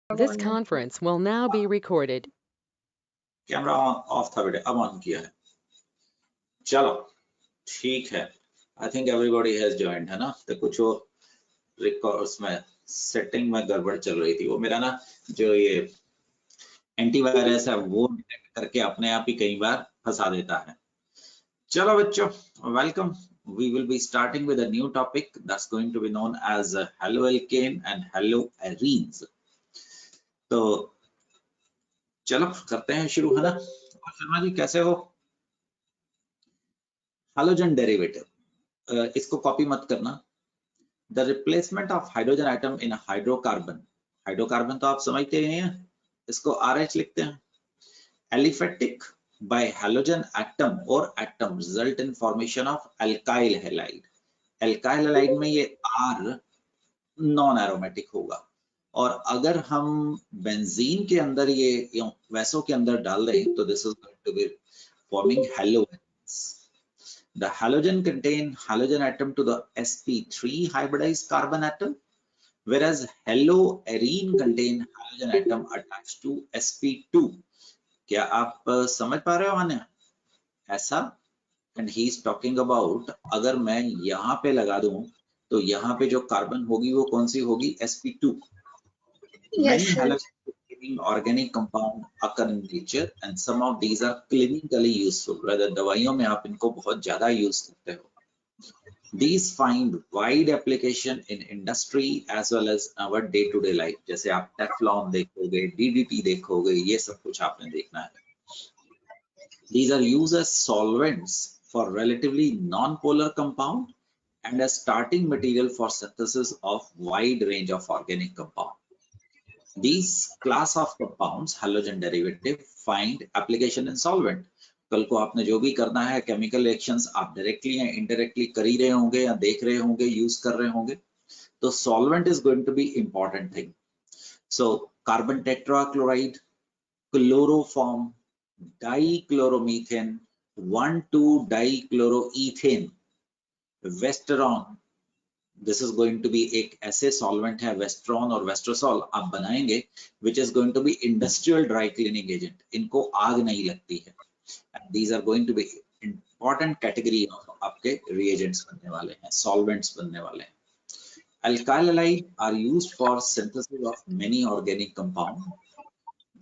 This conference will now be recorded. Camera off था बेटे, अब ऑन किया है। चलो ठीक है, I think everybody has joined, है ना। तो कुछ वो रिकॉर्ड्स में सेटिंग में गड़बड़ चल रही थी, वो मेरा ना जो ये एंटीवायरस है वो डिटेक्ट करके अपने आप ही कई बार फंसा देता है। चलो बच्चों, welcome. We will be starting with a new topic that's going to be known as haloalkane and haloarenes. तो चलो करते हैं शुरू, है ना। शर्मा जी कैसे हो? हाइड्रोजन डेरिवेटिव, इसको कॉपी मत करना। The replacement of hydrogen atom in hydrocarbon, hydrocarbon तो आप समझते ही हैं, इसको RH लिखते हैं। Aliphatic by halogen atom or atom result in formation of alkyl halide. alkyl halide में ये R नॉन एरोमेटिक होगा, और अगर हम बेंजीन के अंदर ये वैसों के अंदर डाल दें तो this is going to be forming halogens. The halogen contain halogen atom to the sp3 hybridized carbon atom, whereas haloarene contain halogen atom attached to sp2. क्या आप समझ पा रहे हो आने ऐसा? And he is talking about, अगर मैं यहाँ पे लगा दूं तो यहाँ पे जो कार्बन होगी वो कौन सी होगी? sp2. Many halogen organic compound occur in nature and some of these are clinically useful. rather दवाइयों में आप इनको बहुत ज्यादा यूज करते हो. These find wide application in industry as well as our day-to-day life. जैसे आप टेफ्लॉन देखोगे, DDT देखोगे, ये सब कुछ आपने देखना है. These are used as solvents for relatively non-polar compound and as starting material for synthesis of wide range of organic compound. These class of compounds, halogen derivative, find application in solvent. कल को आपने जो भी करना है chemical reactions, आप directly या indirectly कर ही रहे होंगे या देख रहे होंगे, यूज कर रहे होंगे, तो solvent is going to be important thing. So carbon tetrachloride, chloroform, dichloromethane, 1,2-डाइक्लोरोईथेन, westron, this is going to be एक ऐसे सॉल्वेंट है, वेस्ट्रॉन और वेस्ट्रोसॉल आप बनाएंगे which is going to be industrial dry cleaning agent. इनको आग नहीं लगती है. And these are going to be important category of आपके reagents बनने वाले हैं, solvents बनने वाले हैं. Alkyl halide are used for synthesis of many organic compounds.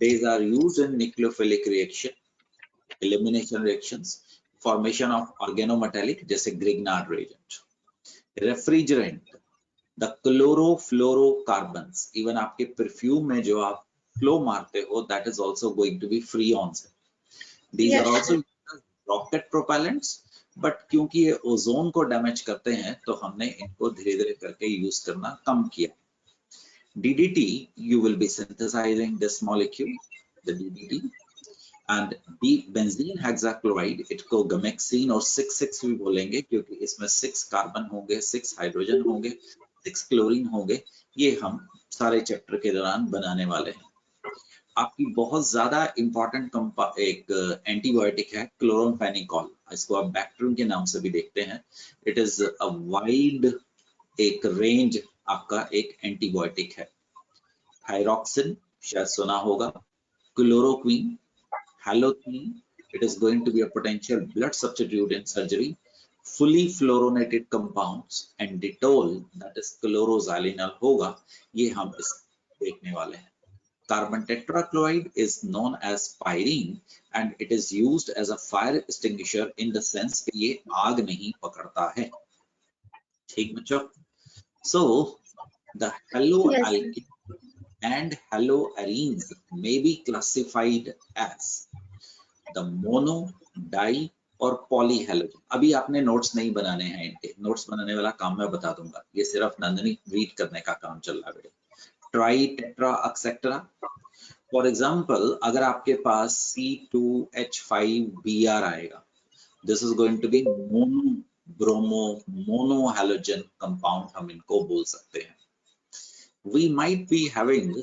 These are used in nucleophilic reaction, elimination reactions, formation of organometallic जैसे Grignard reagent. Refrigerant, the chlorofluorocarbons, even आपके perfume में जो आप flow मारते हो, that is also going to be freons. These are also rocket propellants, but क्योंकि ये ozone को डैमेज करते हैं तो हमने इनको धीरे धीरे करके यूज करना कम किया. DDT, you will be synthesizing this molecule, the DDT, and benzene hexachloride, इसको गमेक्सीन और 6,6 भी बोलेंगे क्योंकि इसमें 6 कार्बन होंगे, 6 हाइड्रोजन होंगे, 6 क्लोरीन होंगे. ये हम सारे चैप्टर के दौरान बनाने वाले हैं. आपकी बहुत ज्यादा इंपॉर्टेंट एक एंटीबायोटिक है क्लोरोफेनिकॉल, इसको आप बैक्ट्रियम के नाम से भी देखते हैं. इट इज अ वाइड एक रेंज आपका एक एंटीबायोटिक है. थायरॉक्सिन शायद सुना होगा, chloroquine, halothane, it is going to be a potential blood substitute in surgery. fully fluorinated compounds and Dettol, that is chloroxylenol होगा. ये हम इस देखने वाले हैं. Carbon tetrachloride is known as pyrene and it is used as a fire extinguisher in the sense कि ये आग नहीं पकड़ता है. ठीक बच्चों? So the haloalkane and haloarenes may be classified as the mono, di और पॉलीहैलोजन. अभी आपने नोट्स नहीं बनाने हैं, इनके नोट्स बनाने वाला काम मैं बता दूंगा. ये सिर्फ नंदनी रीड करने का काम चल रहा है. Tri, tetra, etcetera. For example अगर आपके पास C2H5Br आएगा, this is going to be mono bromo monohalogen compound, हम इनको बोल सकते हैं. We might be having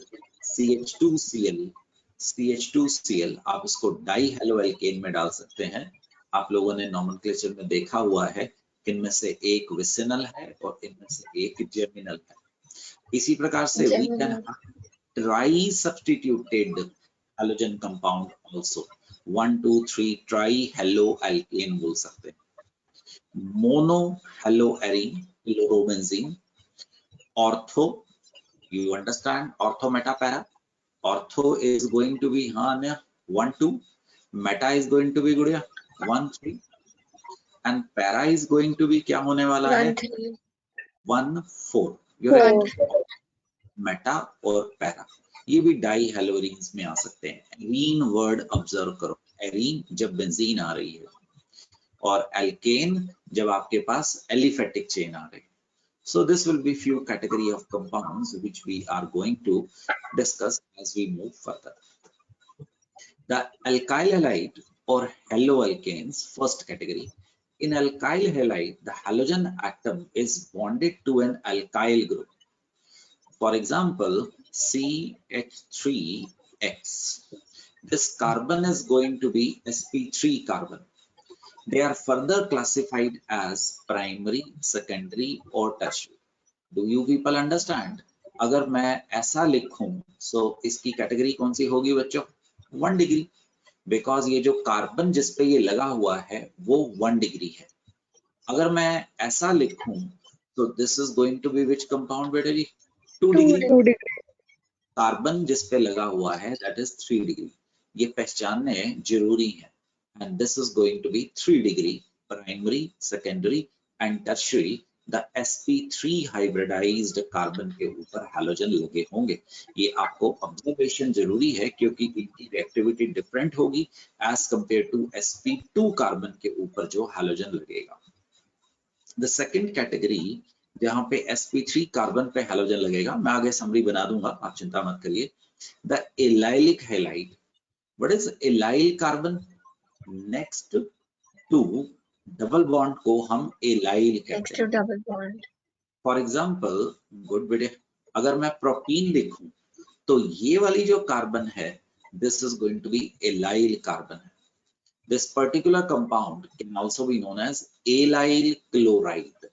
CH2Cl, आप इसको डाइहैलोएल्केन में डाल सकते हैं. आप लोगों ने नॉमेनक्लेचर में देखा हुआ है, इनमें से एक विसिनल है और इनमें से एक जेमिनल है. इसी प्रकार से we can tri substituted halogen compound also, 1 2 3 tri halo alkane बोल सकते हैं. Mono halo arene chlorobenzene. Ortho, you understand ortho meta para. Ortho is going to be 1 2, meta is going to be गुड़िया 1 3, and para is going to be क्या होने वाला है 1 4. You're right. Meta और para ये भी डाई हेलोरीन्स में आ सकते हैं. एरीन वर्ड ऑब्जर्व करो, एरीन जब बेंजीन आ रही है और एल्केन जब आपके पास एलिफेटिक चेन आ रही है. So this will be few category of compounds which we are going to discuss as we move further. The alkyl halide or haloalkanes, first category. In alkyl halide, the halogen atom is bonded to an alkyl group. For example, CH3X. This carbon is going to be sp3 carbon. They are further classified as primary, secondary or tertiary. Do you people understand? अगर मैं ऐसा लिखूं so इसकी category कौन सी होगी बच्चों 1 degree, because ये जो कार्बन जिस पे ये लगा हुआ है वो 1 डिग्री है. अगर मैं ऐसा लिखूं तो this is going to be which compound बेटा जी 2 डिग्री. कार्बन जिस पे लगा हुआ है दैट इज 3 डिग्री. ये पहचानने जरूरी है. And this is going to be 3 degree primary, secondary and tertiary. The sp3 hybridised carbon के ऊपर हैलोजन लगे होंगे. ये आपको ऑब्जर्वेशन जरूरी है क्योंकि इनकी रिएक्टिविटी डिफरेंट होगी as compared to sp2 carbon के ऊपर जो हैलोजन लगेगा. द सेकंड कैटेगरी जहां पे sp3 कार्बन पे हैलोजन लगेगा, मैं आगे समरी बना दूंगा, आप चिंता मत करिए. The allylic halide. What is allyl carbon? Next to double bond को हम एलाइल कहते हैं. Double bond. For example good बेटे, अगर मैं प्रोपीन लिखूं तो ये वाली जो कार्बन है this is going to be allyl carbon है. This particular compound can also be known as allyl chloride.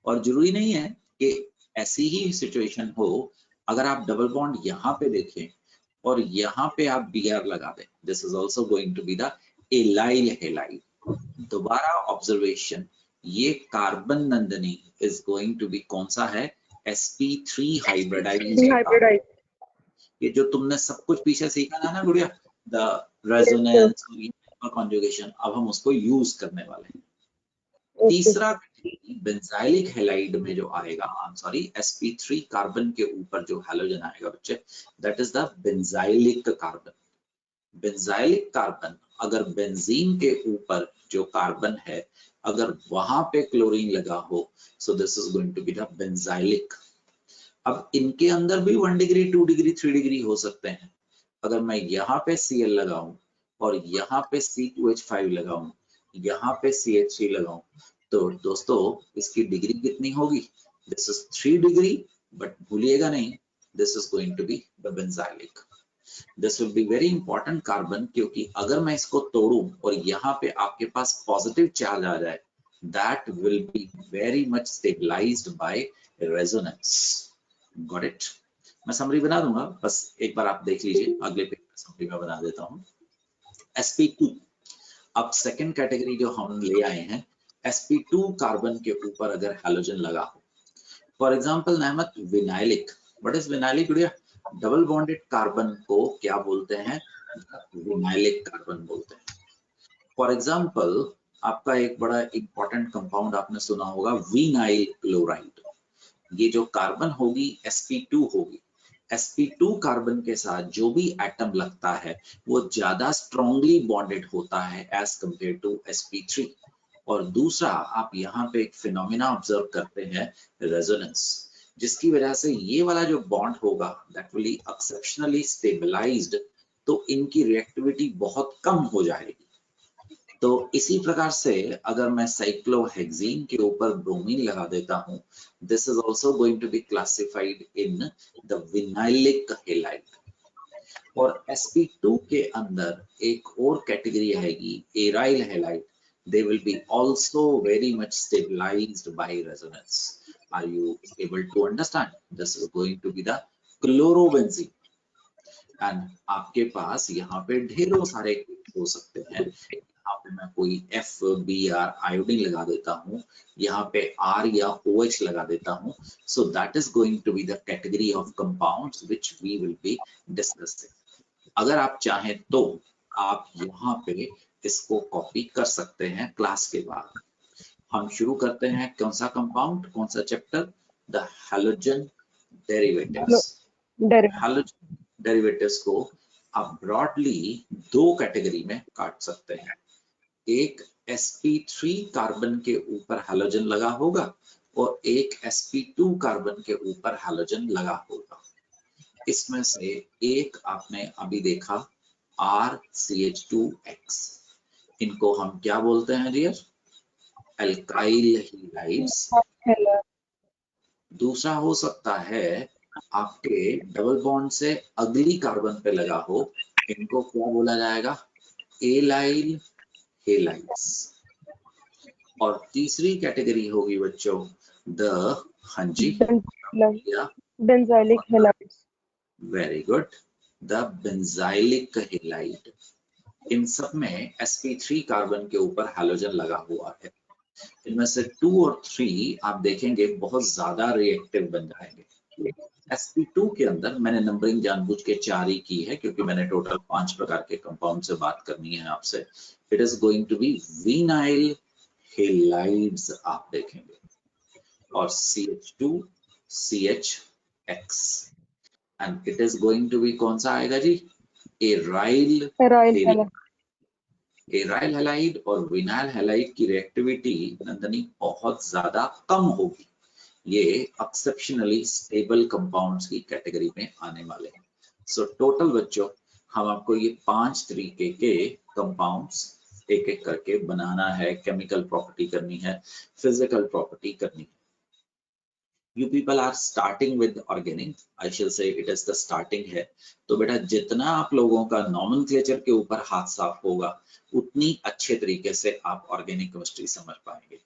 और जरूरी नहीं है कि ऐसी ही सिचुएशन हो. अगर आप डबल बॉन्ड यहाँ पे देखें और यहाँ पे आप Br लगा दें, this is also going to be the allyl halide. दोबारा ऑब्जर्वेशन, ये carbon Nandini is going to be कौन सा है? sp3 hybridised. ये जो तुमने सब कुछ पीछे सीखा था ना गुड़िया, द रेजोनेंस और कॉन्जुगेशन, अब हम उसको यूज करने वाले हैं. तीसरा बेंजाइलिक हैलाइड में जो आएगा, I am sorry, sp3 carbon के ऊपर जो हैलोजन आएगा बच्चे, that is the benzylic carbon. Benzylic carbon अगर बेंजीन के ऊपर जो कार्बन है अगर वहां पे क्लोरीन लगा हो, so this is going to be the benzylic. अब इनके अंदर भी 1 डिग्री, 2 डिग्री, 3 डिग्री हो सकते हैं. अगर मैं यहाँ पे Cl लगाऊं और यहाँ पे C2H5 लगाऊं, यहाँ पे CH3 लगाऊं, तो दोस्तों इसकी डिग्री कितनी होगी? दिस इज 3 डिग्री, बट भूलिएगा नहीं, this is going to be the benzylic. This will be very important carbon, क्योंकि अगर मैं इसको तोड़ूं और यहाँ पे आपके पास पॉजिटिव चार्ज आ जाए, that will be very much stabilised by resonance. Got it? मैं समरी बना दूंगा, बस एक बार आप देख लीजिए, अगले पेज में समरी में बना देता हूँ. sp2. अब सेकंड कैटेगरी जो हम ले आए हैं, sp2 कार्बन के ऊपर अगर हैलोजन लगा हो, फॉर एग्जांपल नेहमत विनाइलिक. व्हाट इज विनाइलिक गुड़िया? डबल बॉन्डेड कार्बन को क्या बोलते हैं? विनाइलिक कार्बन बोलते हैं. फॉर एग्जांपल आपका एक बड़ा इंपॉर्टेंट कंपाउंड आपने सुना होगा, विनाइल क्लोराइड. ये जो कार्बन होगी sp2 होगी. sp2 कार्बन के साथ जो भी एटम लगता है वो ज्यादा स्ट्रॉन्गली बॉन्डेड होता है एज कंपेयर टू sp3. और दूसरा, आप यहाँ पे एक फिनोमिना ऑब्जर्व करते हैं, रेजोनेंस, जिसकी वजह से ये वाला जो बॉन्ड होगा that will be exceptionally stabilised, तो इनकी रिएक्टिविटी बहुत कम हो जाएगी. तो इसी प्रकार से अगर मैं साइक्लोहेक्सीन के ऊपर ब्रोमीन लगा देता हूं, this is also going to be classified in the vinylic halide. और sp2 के अंदर एक और कैटेगरी आएगी, aryl halide. They will be also very much stabilized by resonance. Are you able to understand? This is going to be the chlorobenzene. And आपके पास यहाँ पे ढेरों सारे हो सकते हैं। यहाँ पे मैं कोई FBr आयोडीन लगा देता हूँ, यहाँ पे R या OH लगा देता हूँ। So that is going to be the category of compounds which we will be discussing. अगर आप चाहें तो आप यहाँ पे इसको कॉपी कर सकते हैं क्लास के बाद। हम शुरू करते हैं कौन सा कंपाउंड, कौन सा chapter, the halogen derivatives. Halogen derivatives को आप ब्रॉडली दो कैटेगरी में काट सकते हैं। एक sp3 कार्बन के ऊपर हैलोजन लगा होगा और एक sp2 कार्बन के ऊपर हैलोजन लगा होगा। इसमें से एक आपने अभी देखा RCH2X, इनको हम क्या बोलते हैं डियर, एल्काइल हैलाइड्स। दूसरा हो सकता है आपके डबल बॉन्ड से अगली कार्बन पे लगा हो, इनको क्या बोला जाएगा, एलाइल हैलाइड्स। और तीसरी कैटेगरी होगी बच्चों द, हाँ जी, benzylic halides. Very good, the benzylic halide. इन सब में sp3 कार्बन के ऊपर हैलोजन लगा हुआ है। इनमें से 2 और 3 आप देखेंगे बहुत ज्यादा रिएक्टिव बन जाएंगे। sp2 के अंदर मैंने नंबरिंग जानबूझ के 4 ही की है क्योंकि मैंने टोटल 5 प्रकार के कंपाउंड से बात करनी है आपसे। It is going to be vinyl halides आप देखेंगे, और CH2 CHX, and it is going to be कौन सा आएगा जी, एराइल हैलाइड। एराइल हैलाइड और विनाइल हैलाइड की रिएक्टिविटी नंदनी बहुत ज्यादा कम होगी। ये एक्सेप्शनली स्टेबल कंपाउंड्स की कैटेगरी में आने वाले हैं। सो टोटल बच्चों हम आपको ये 5 तरीके के कंपाउंड्स एक एक करके बनाना है, केमिकल प्रॉपर्टी करनी है, फिजिकल प्रॉपर्टी करनी है। You people are starting with organic, I shall say it is the starting है। तो बेटा जितना आप लोगों का नॉमेनक्लेचर के ऊपर हाथ साफ होगा उतनी अच्छे तरीके से आप ऑर्गेनिक केमिस्ट्री समझ पाएंगे।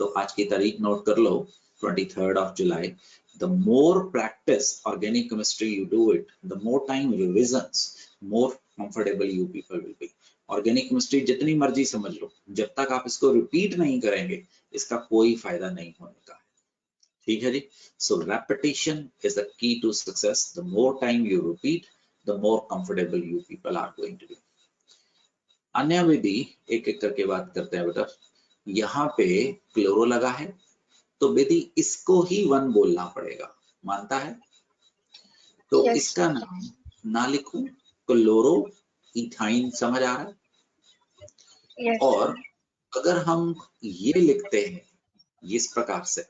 तो आज की तारीख नोट कर लो, 23rd of July। The more practice organic chemistry you do it, the more time revisions, more comfortable you people will be। Organic chemistry जितनी मर्जी समझ लो, जब तक आप इसको रिपीट नहीं करेंगे इसका कोई फायदा नहीं होने का है। ठीक है जी। So repetition is the key to success. The more time you repeat, the more comfortable you people are going to be. अन्य में भी एक एक करके बात करते हैं बेटा। यहाँ पे क्लोरो लगा है तो बेटी इसको ही 1 बोलना पड़ेगा, मानता है? तो yes. इसका नाम ना लिखूं, क्लोरो इथाइन, समझ आ रहा है? yes. और अगर हम ये लिखते हैं इस प्रकार से,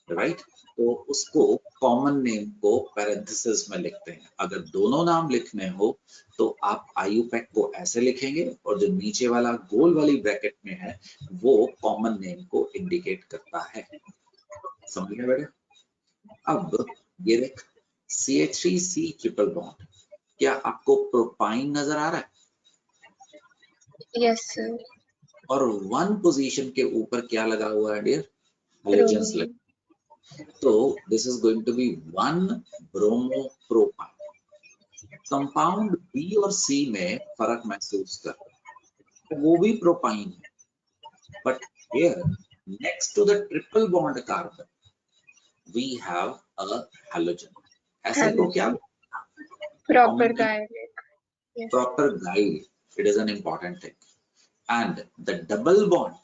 राइट, तो उसको कॉमन नेम को पैरेंथेसिस में लिखते हैं। अगर दोनों नाम लिखने हो तो आप आयुपैक को ऐसे लिखेंगे और जो नीचे वाला गोल वाली ब्रैकेट में है वो कॉमन नेम को इंडिकेट करता है। समझ गए बेटा? अब ये देख CH3C ट्रिपल बॉन्ड, क्या आपको प्रोपाइन नजर आ रहा है? yes, sir. और 1 पोजीशन के ऊपर क्या लगा हुआ है डियर? हैलोजेंस लगे। तो this is going to be 1 bromopropyne. Compound B और C में फर्क महसूस कर, वो भी प्रोपाइन है, but here next to the triple bond carbon we have a halogen. ऐसे को क्या proper guide? yes. proper guide, it is an important thing, and the double bond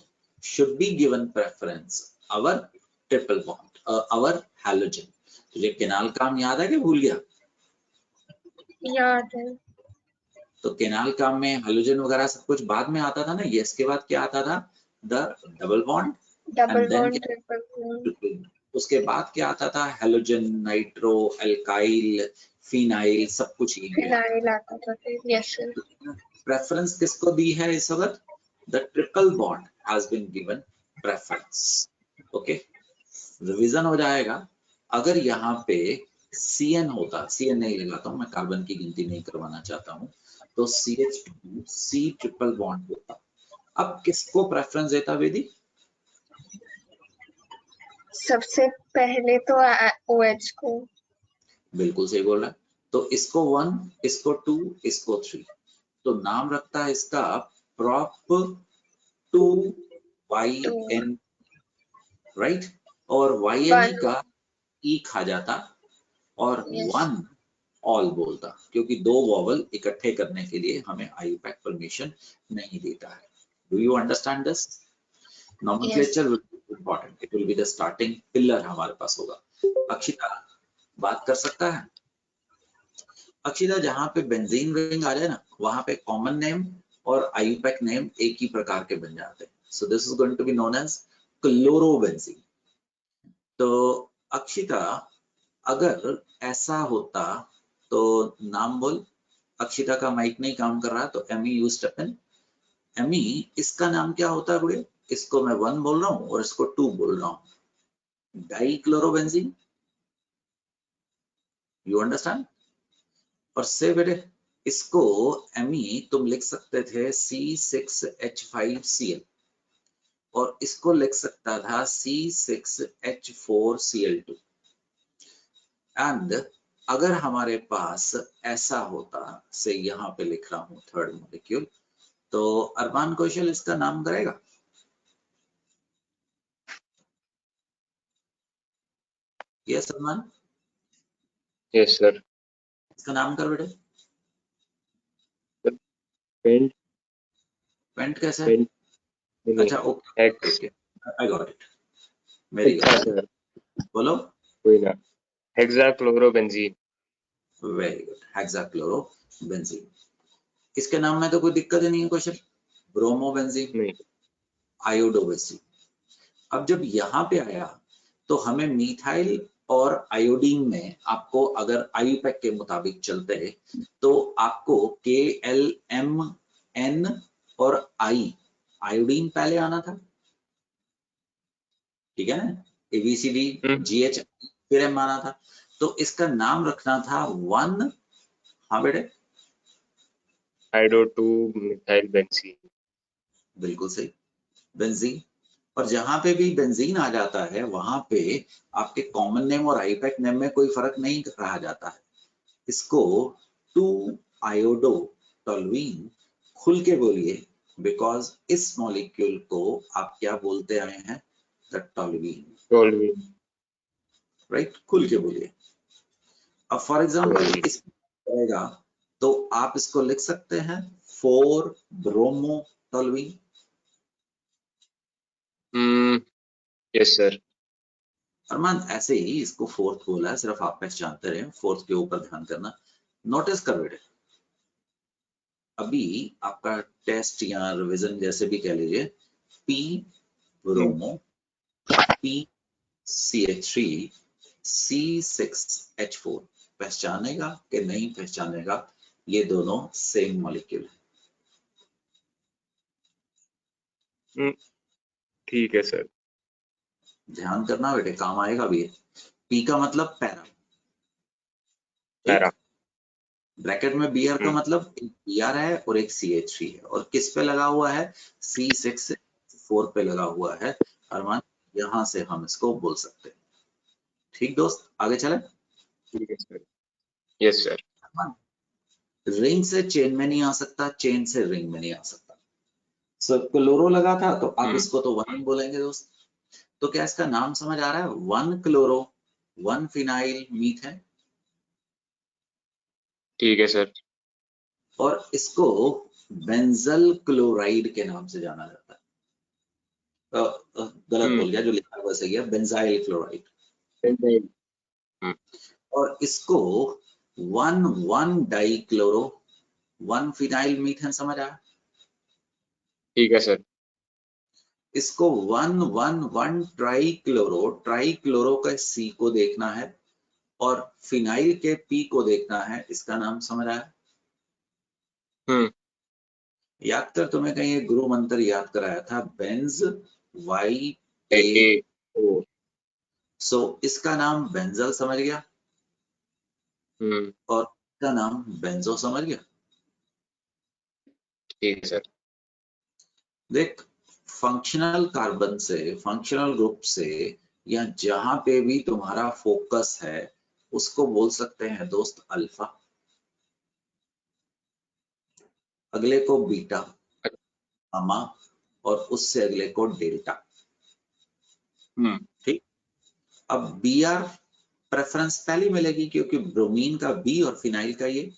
should be given preference, our triple bond, our halogen। तुझे canal काम याद है कि भूल गया? याद है। तो केनाल काम में हैलोजन वगैरह सब कुछ बाद में आता था ना, ये इसके बाद क्या आता था? The double bond, double bond, triple bond, उसके बाद क्या आता था? हैलोजन, नाइट्रो, एल्काइल, फिनाइल, सब कुछ यहीं पे फिनाइल आता था फिर। Yes sir. प्रेफरेंस किसको दी है इस वक्त? The triple bond has been given preference. Okay, revision हो जाएगा। अगर यहाँ पे CN होता, CN नहीं लगाता हूँ मैं, कार्बन की गिनती नहीं करवाना चाहता हूँ, तो CH2C ट्रिपल बॉन्ड होता। अब किसको प्रेफरेंस देता वेदी? सबसे पहले तो OH को। बिल्कुल सही बोल रहा है। तो इसको 1, इसको 2, इसको 3, तो नाम रखता है इसका prop 2yn, राइट। और yne का ई खा जाता और Yes. 1 ऑल बोलता, क्योंकि 2 वॉवल इकट्ठे करने के लिए हमें IUPAC परमिशन नहीं देता है। Do you understand this? Nomenclature will be important, it will be the starting pillar हमारे पास होगा। अक्षिता बात कर सकता है? अक्षिता, जहां पे बेंजीन रिंग आ जाए ना, वहां पे कॉमन नेम और IUPAC नेम एक ही प्रकार के बन जाते हैं। So this is going to be known as chlorobenzene. तो अक्षिता, अगर ऐसा होता तो नाम बोल। अक्षिता का माइक नहीं काम कर रहा, तो Amy you step in. Amy, इसका नाम क्या होता है बेटे? इसको मैं 1 बोल रहा हूँ और इसको 2 बोल रहा हूँ। Dichlorobenzene, you understand? और से बेटे, इसको एमी तुम लिख सकते थे C6H5Cl और इसको लिख सकता था C6H4Cl2। एंड अगर हमारे पास ऐसा होता, से यहाँ पे लिख रहा हूँ थर्ड मॉलिक्यूल, तो अरमान कौशल इसका नाम करेगा? यस अरमान, यस सर। इसका नाम कर बेटे। पेंट। पेंट कैसे? पेंट। अच्छा, okay okay, I got it, very good. बोलो। कोई ना, हेक्साक्लोरोबेंजीन। Very good, हेक्साक्लोरोबेंजीन। इसके नाम में तो कोई दिक्कत ही नहीं है क्वेश्चन। ब्रोमोबेंजीन, नहीं। आयोडोबेंजीन। अब जब यहाँ पे आया तो हमें मिथाइल और आयोडीन में आपको अगर IUPAC के मुताबिक चलते हैं तो आपको KLMN और I, आयोडीन पहले आना था, ठीक है ना? ABCD GH फिर M आना था, तो इसका नाम रखना था 1, हाँ बेटे, हाइड्रो 2 मिथाइल बेंजीन। बिल्कुल सही, बेंजीन। और जहां पे भी बेंजीन आ जाता है वहां पे आपके कॉमन नेम और IUPAC नेम में कोई फर्क नहीं रहा जाता है। इसको 2 आयोडो टोल्यूइन खुल के बोलिए, बिकॉज इस मॉलिक्यूल को आप क्या बोलते आए हैं? The toluene, right? खुल के बोलिए। अब फॉर एग्जाम्पल इस रहेगा तो आप इसको लिख सकते हैं 4 bromo toluene. Yes sir. Arman, ऐसे ही इसको 4th बोला है, सिर्फ आप पहचानते रहे, 4th के ऊपर ध्यान करना। नोटिस कर बेटे, अभी आपका टेस्ट या रिवीजन जैसे भी कह लीजिए, P bromo, P CH3, C6H4 पहचानेगा कि नहीं पहचानेगा? ये दोनों सेम मॉलिक्यूल है। ठीक है सर। ध्यान करना बेटे, काम आएगा भी। P का मतलब पैरा, पैरा। ब्रैकेट में Br का मतलब एक Br है और एक CH3 है, और किस पे लगा हुआ है? C6H4 पे लगा हुआ है। अरमान, यहां से हम इसको बोल सकते हैं। ठीक दोस्त, आगे चले। ठीक है सर। Yes sir. रिंग से चेन में नहीं आ सकता, चेन से रिंग में नहीं आ सकता। सो क्लोरो लगा था तो आप इसको तो 1 बोलेंगे दोस्त। तो क्या इसका नाम समझ आ रहा है? 1 क्लोरो 1 फिनाइल मीथेन। ठीक है सर। और इसको बेंजल क्लोराइड के नाम से जाना जाता है। गलत बोल गया, जो लिखा हुआ सही है, बेंजाइल क्लोराइड। और इसको 1 डाई क्लोरो 1 फिनाइल मीथेन समझ आया? ठीक है सर। इसको 1 ट्राई क्लोरो का C को देखना है और फिनाइल के P को देखना है, इसका नाम समझ आया? याद कर, तुम्हें कहीं एक गुरु मंत्र याद कराया था, बेंज YAO। सो इसका नाम बेंजल समझ गया और इसका नाम बेंजो समझ गया। ठीक है सर। देख, फंक्शनल कार्बन से, फंक्शनल ग्रुप से, या जहां पे भी तुम्हारा फोकस है उसको बोल सकते हैं दोस्त अल्फा। अगले को बीटा, गामा और उससे अगले को डेल्टा। ठीक, अब बी आर प्रेफरेंस पहले मिलेगी क्योंकि ब्रोमीन का बी और फिनाइल का ये।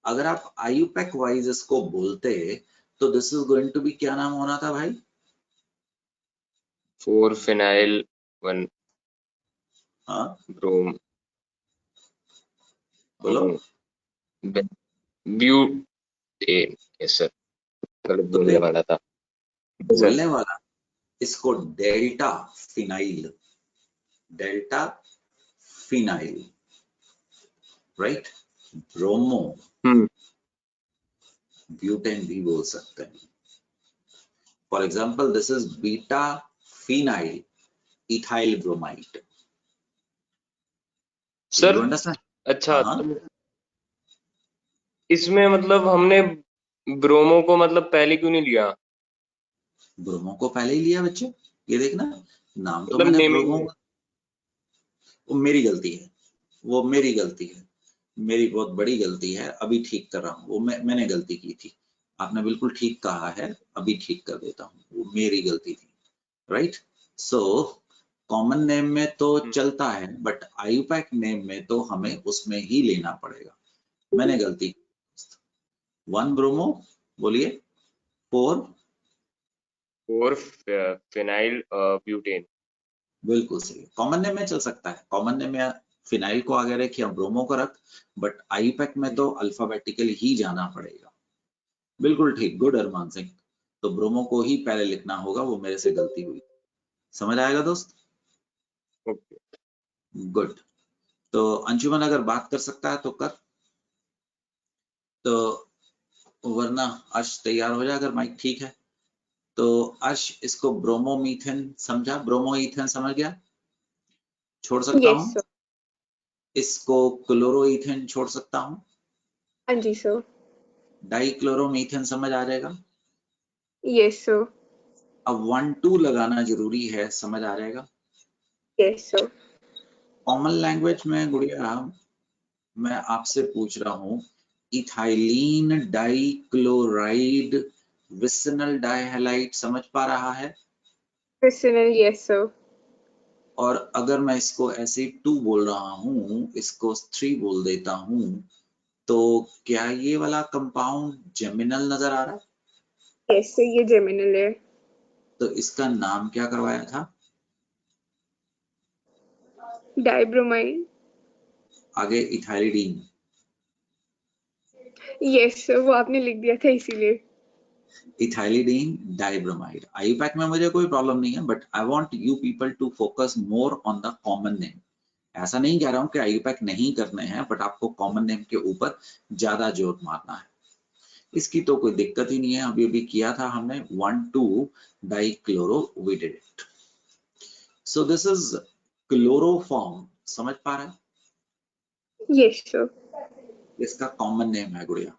अगर आप आईयूपैक वाइज इसको बोलते तो this is going to be, क्या नाम होना था भाई? 4 फिनाइल 1 हाँ ब्रोम बोलो। ब्यूटेन। यस सर, गलत तो बोलने वाला था सर। बोलने वाला इसको delta phenyl, delta phenyl, right? Bromo butane भी बोल सकते हैं। For example this is beta phenyl ethyl bromide. Sir you understand? अच्छा, हाँ, तो इसमें मतलब हमने ब्रोमो को मतलब पहले क्यों नहीं लिया? ब्रोमो को पहले ही लिया बच्चे, ये देखना नाम तो मतलब मैंने नेमिंग ब्रोमो, में। वो मेरी गलती है, वो मेरी गलती है, मेरी बहुत बड़ी गलती है। अभी ठीक कर रहा हूँ, वो मैंने गलती की थी। आपने बिल्कुल ठीक कहा है, अभी ठीक कर देता हूँ, वो मेरी गलती थी, राइट? सो कॉमन नेम में तो चलता है, बट आईयूपैक नेम में तो हमें उसमें ही लेना पड़ेगा। मैंने गलती की। 1 ब्रोमो बोलिए, 4 4 फिनाइल ब्यूटेन। बिल्कुल सही। कॉमन नेम में चल सकता है, कॉमन नेम में फिनाइल को आगे रख या ब्रोमो को रख, बट आईयूपैक में तो अल्फाबेटिकल ही जाना पड़ेगा। बिल्कुल ठीक, गुड अरमान सिंह। तो ब्रोमो को ही पहले लिखना होगा, वो मेरे से गलती हुई। समझ आएगा दोस्त? ओके। गुड। तो अंशुमन अगर बात कर सकता है तो कर, तो वरना अर्श तैयार हो जाए अगर माइक ठीक है तो। अर्श इसको ब्रोमोमीथेन समझा, ब्रोमोईथेन समझ गया, छोड़ सकता Yes, हूँ। sir. इसको क्लोरोईथेन छोड़ सकता हूँ। हाँ जी, sir. डाइक्लोरोमीथेन समझ आ जाएगा। Yes, sir. अब 1-2 लगाना जरूरी है, समझ आ जाएगा। Yes, sir. कॉमन लैंग्वेज में गुड़िया मैं आपसे पूछ रहा हूँ, इथाइलीन डाइक्लोराइड विसिनल डाइहैलाइड समझ पा रहा है? Personal, yes, sir. और अगर मैं इसको ऐसे 2 बोल रहा हूँ, इसको 3 बोल देता हूँ, तो क्या ये वाला कंपाउंड जेमिनल नजर आ रहा है? Yes, sir. ये geminal है. तो इसका नाम क्या करवाया था? Dibromine. आगे इथाइलिडीन। Yes, sir. वो आपने लिख दिया था इसीलिए. Ethylidene dibromide. आईयूपैक में मुझे कोई प्रॉब्लम नहीं है, but I want you people to focus more on the common name. ऐसा नहीं कह रहा हूं कि आईयूपैक नहीं करने हैं, बट आपको कॉमन नेम के ऊपर ज्यादा जोर मारना है। इसकी तो कोई दिक्कत ही नहीं है, अभी अभी किया था हमने 1,2 dichloro, we did it. So this is chloroform, समझ पा रहे हैं? Yes, sir. इसका कॉमन नेम है गुड़िया।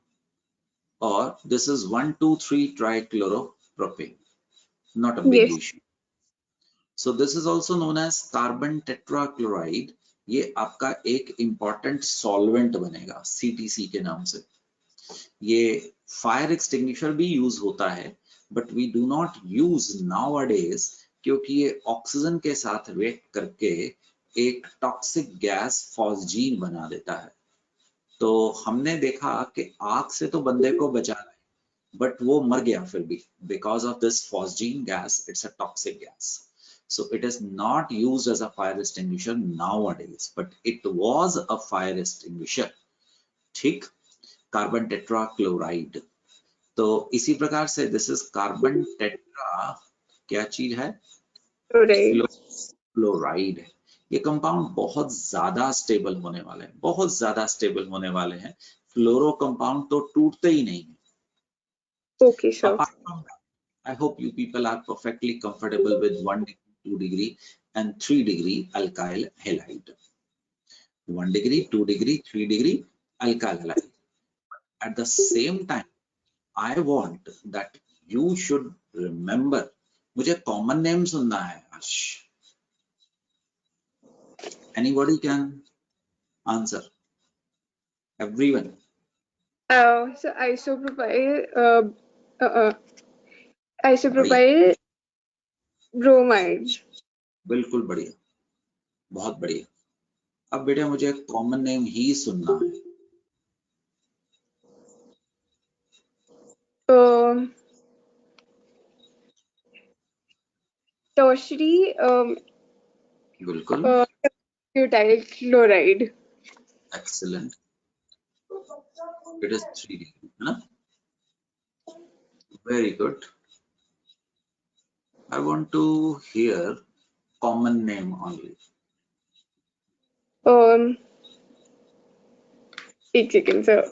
और this is 1,2,3 trichloropropane, not a big Yes. issue. So this is also known as carbon tetrachloride. ये आपका एक इंपॉर्टेंट सॉल्वेंट बनेगा CTC के नाम से। ये फायर एक्सटिंग्विशर भी यूज होता है, but we do not use nowadays क्योंकि ये ऑक्सीजन के साथ रिएक्ट करके एक टॉक्सिक गैस फॉस्जीन बना देता है। तो हमने देखा कि आग से तो बंदे को बचा रहा है, बट वो मर गया फिर भी, because of this phosgene gas, it's a toxic gas. So it is not used as a fire extinguisher nowadays, but it was a fire extinguisher. ठीक, कार्बन टेट्राक्लोराइड। तो इसी प्रकार से दिस इज कार्बन टेट्रा, क्या चीज है? Alright. Chloride है। ये कंपाउंड बहुत ज्यादा स्टेबल होने वाले हैं, बहुत ज्यादा स्टेबल होने वाले हैं। फ्लोरो कंपाउंड तो टूटते ही नहीं है। Okay, sir. Apart from that, I hope you people are perfectly comfortable with 1 degree, 2 degree and 3 degree alkyl halide. 1 degree, 2 degree, 3 degree alkyl halide. At the same time, I want that you should remember, मुझे common name सुनना है हर्ष। Anybody can answer? Everyone. So isopropyl bromide. बिल्कुल बढ़िया, बहुत बढ़िया। अब बेटा मुझे एक कॉमन नेम ही सुनना है। Tertiary बिल्कुल, butyl chloride. Excellent. It is 3D, है ना? Very good. I want to hear common name only. एक second, sir.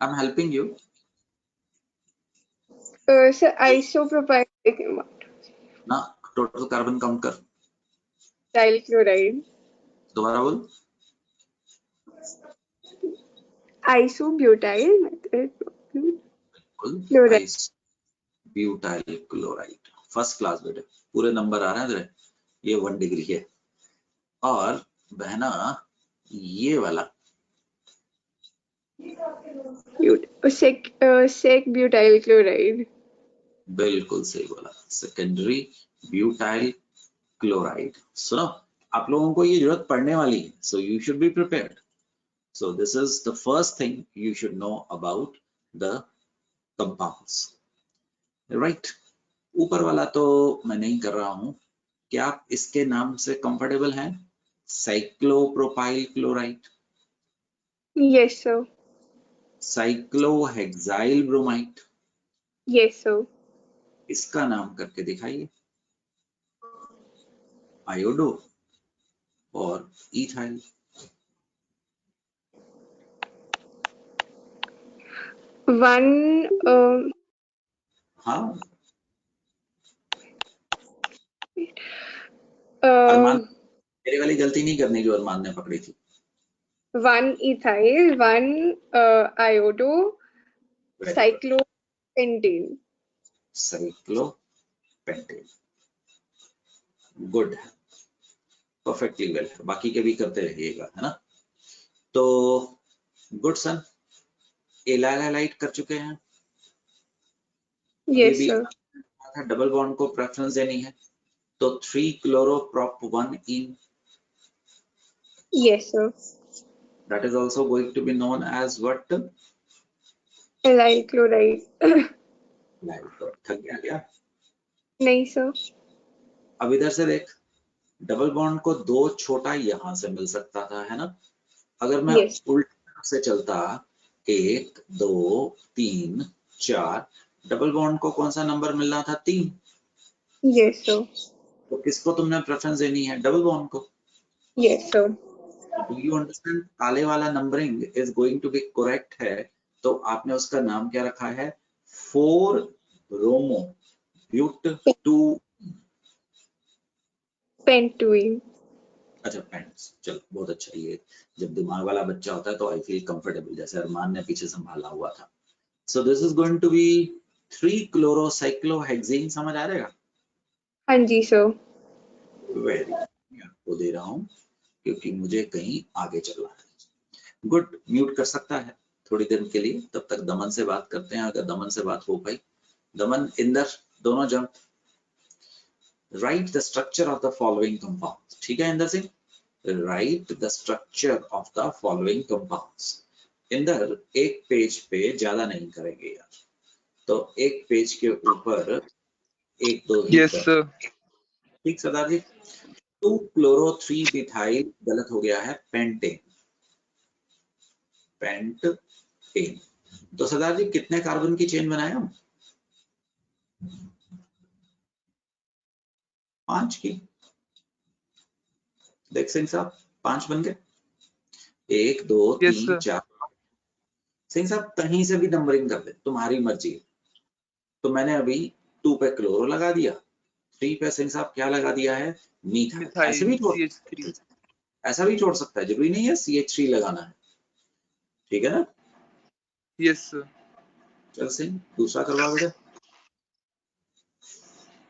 I'm helping you. Sir, isopropyl ना टोटल कार्बन काउंट कर, chloride. दोबारा बोल। Isobutyl chloride. Butyl chloride. First class बेटे, पूरे number आ रहे हैं तेरे। ये 1 डिग्री है। और बहना ये वाला sec butyl chloride. बिल्कुल सही बोला, सेकेंडरी ब्यूटाइल क्लोराइड। सुनो, आप लोगों को ये जरूरत पड़ने वाली है, so you should be prepared. So this is the first thing you should know about the compounds, right? ऊपर वाला तो मैं नहीं कर रहा हूं, क्या आप इसके नाम से कंफर्टेबल हैं? Cyclopropyl chloride, Yes, sir. Cyclohexyl bromide, Yes, sir. इसका नाम करके दिखाइए। आयोडो और इथाइल। One हाँ, अरमान, मेरी वाली गलती नहीं करनी जो अरमान ने पकड़ी थी। one ethyl, one iodo, cyclopentane. Cyclopentane, good, perfectly well. बाकी के भी करते रहिएगा, है ना? तो गुड सन, एलाइलाइट कर चुके हैं। Yes, भी sir. डबल बॉन्ड को प्रेफरेंस देनी है, तो 3 chloroprop 1 in, Yes, sir. that is also going to be known as what? Allyl chloride. थक गया क्या? नहीं सर। अब इधर से देख, डबल बॉन्ड को 2 छोटा यहां से मिल सकता था, है ना? अगर मैं Yes. उल्टा से चलता 1 2 3 4, डबल बॉन्ड को कौन सा नंबर मिलना था? 3। Yes, sir. तो किसको तुमने प्रेफरेंस देनी है? डबल बॉन्ड को। Yes, sir. Do you understand? काले वाला numbering is going to be correct है, तो आपने उसका नाम क्या रखा है? 4 ब्रोमो ब्यूट 2। पेंटुइन। अच्छा, पेंट्स, चलो बहुत अच्छा। ये जब दिमाग वाला बच्चा होता है तो आई फील कंफर्टेबल, जैसे अरमान ने पीछे संभाला हुआ था। So this is going to be 3 chlorocyclohexane, समझ आ जाएगा? हाँ जी सर। वेरी, आपको दे रहा हूँ क्योंकि मुझे कहीं आगे चलना है। गुड, म्यूट कर सकता है थोड़ी देर के लिए, तब तक दमन से बात करते हैं, अगर दमन से बात हो पाई। दमन, इंदर, दोनों jump. Right the structure of the following compounds. ठीक है Inder Singh? Right the structure of the following compounds. Inder, एक पेज पे ज्यादा नहीं करेंगे यार, तो एक पेज के ऊपर 1-2 ही यस सर। ठीक सरदार जी? 2-chloro-3-methyl गलत हो गया है, पेंटेन। पेंटेन। तो सरदार जी कितने कार्बन की चेन बनाए हम? 5 की। देख सिंह साहब, 5 बन गए। 1 2 Yes, 3 sir. 4। सिंह साहब कहीं से भी नंबरिंग कर दे, तुम्हारी मर्जी है। तो मैंने अभी 2 पे क्लोरो लगा दिया, 3 पे सिंह साहब क्या लगा दिया है? मीथाइल। ऐसे भी मिथाइल छोड़, CH3। ऐसा भी छोड़ सकता है, जरूरी नहीं है CH3 लगाना है। ठीक है ना? Yes sir. चल सिंह, दूसरा करवा बेटा।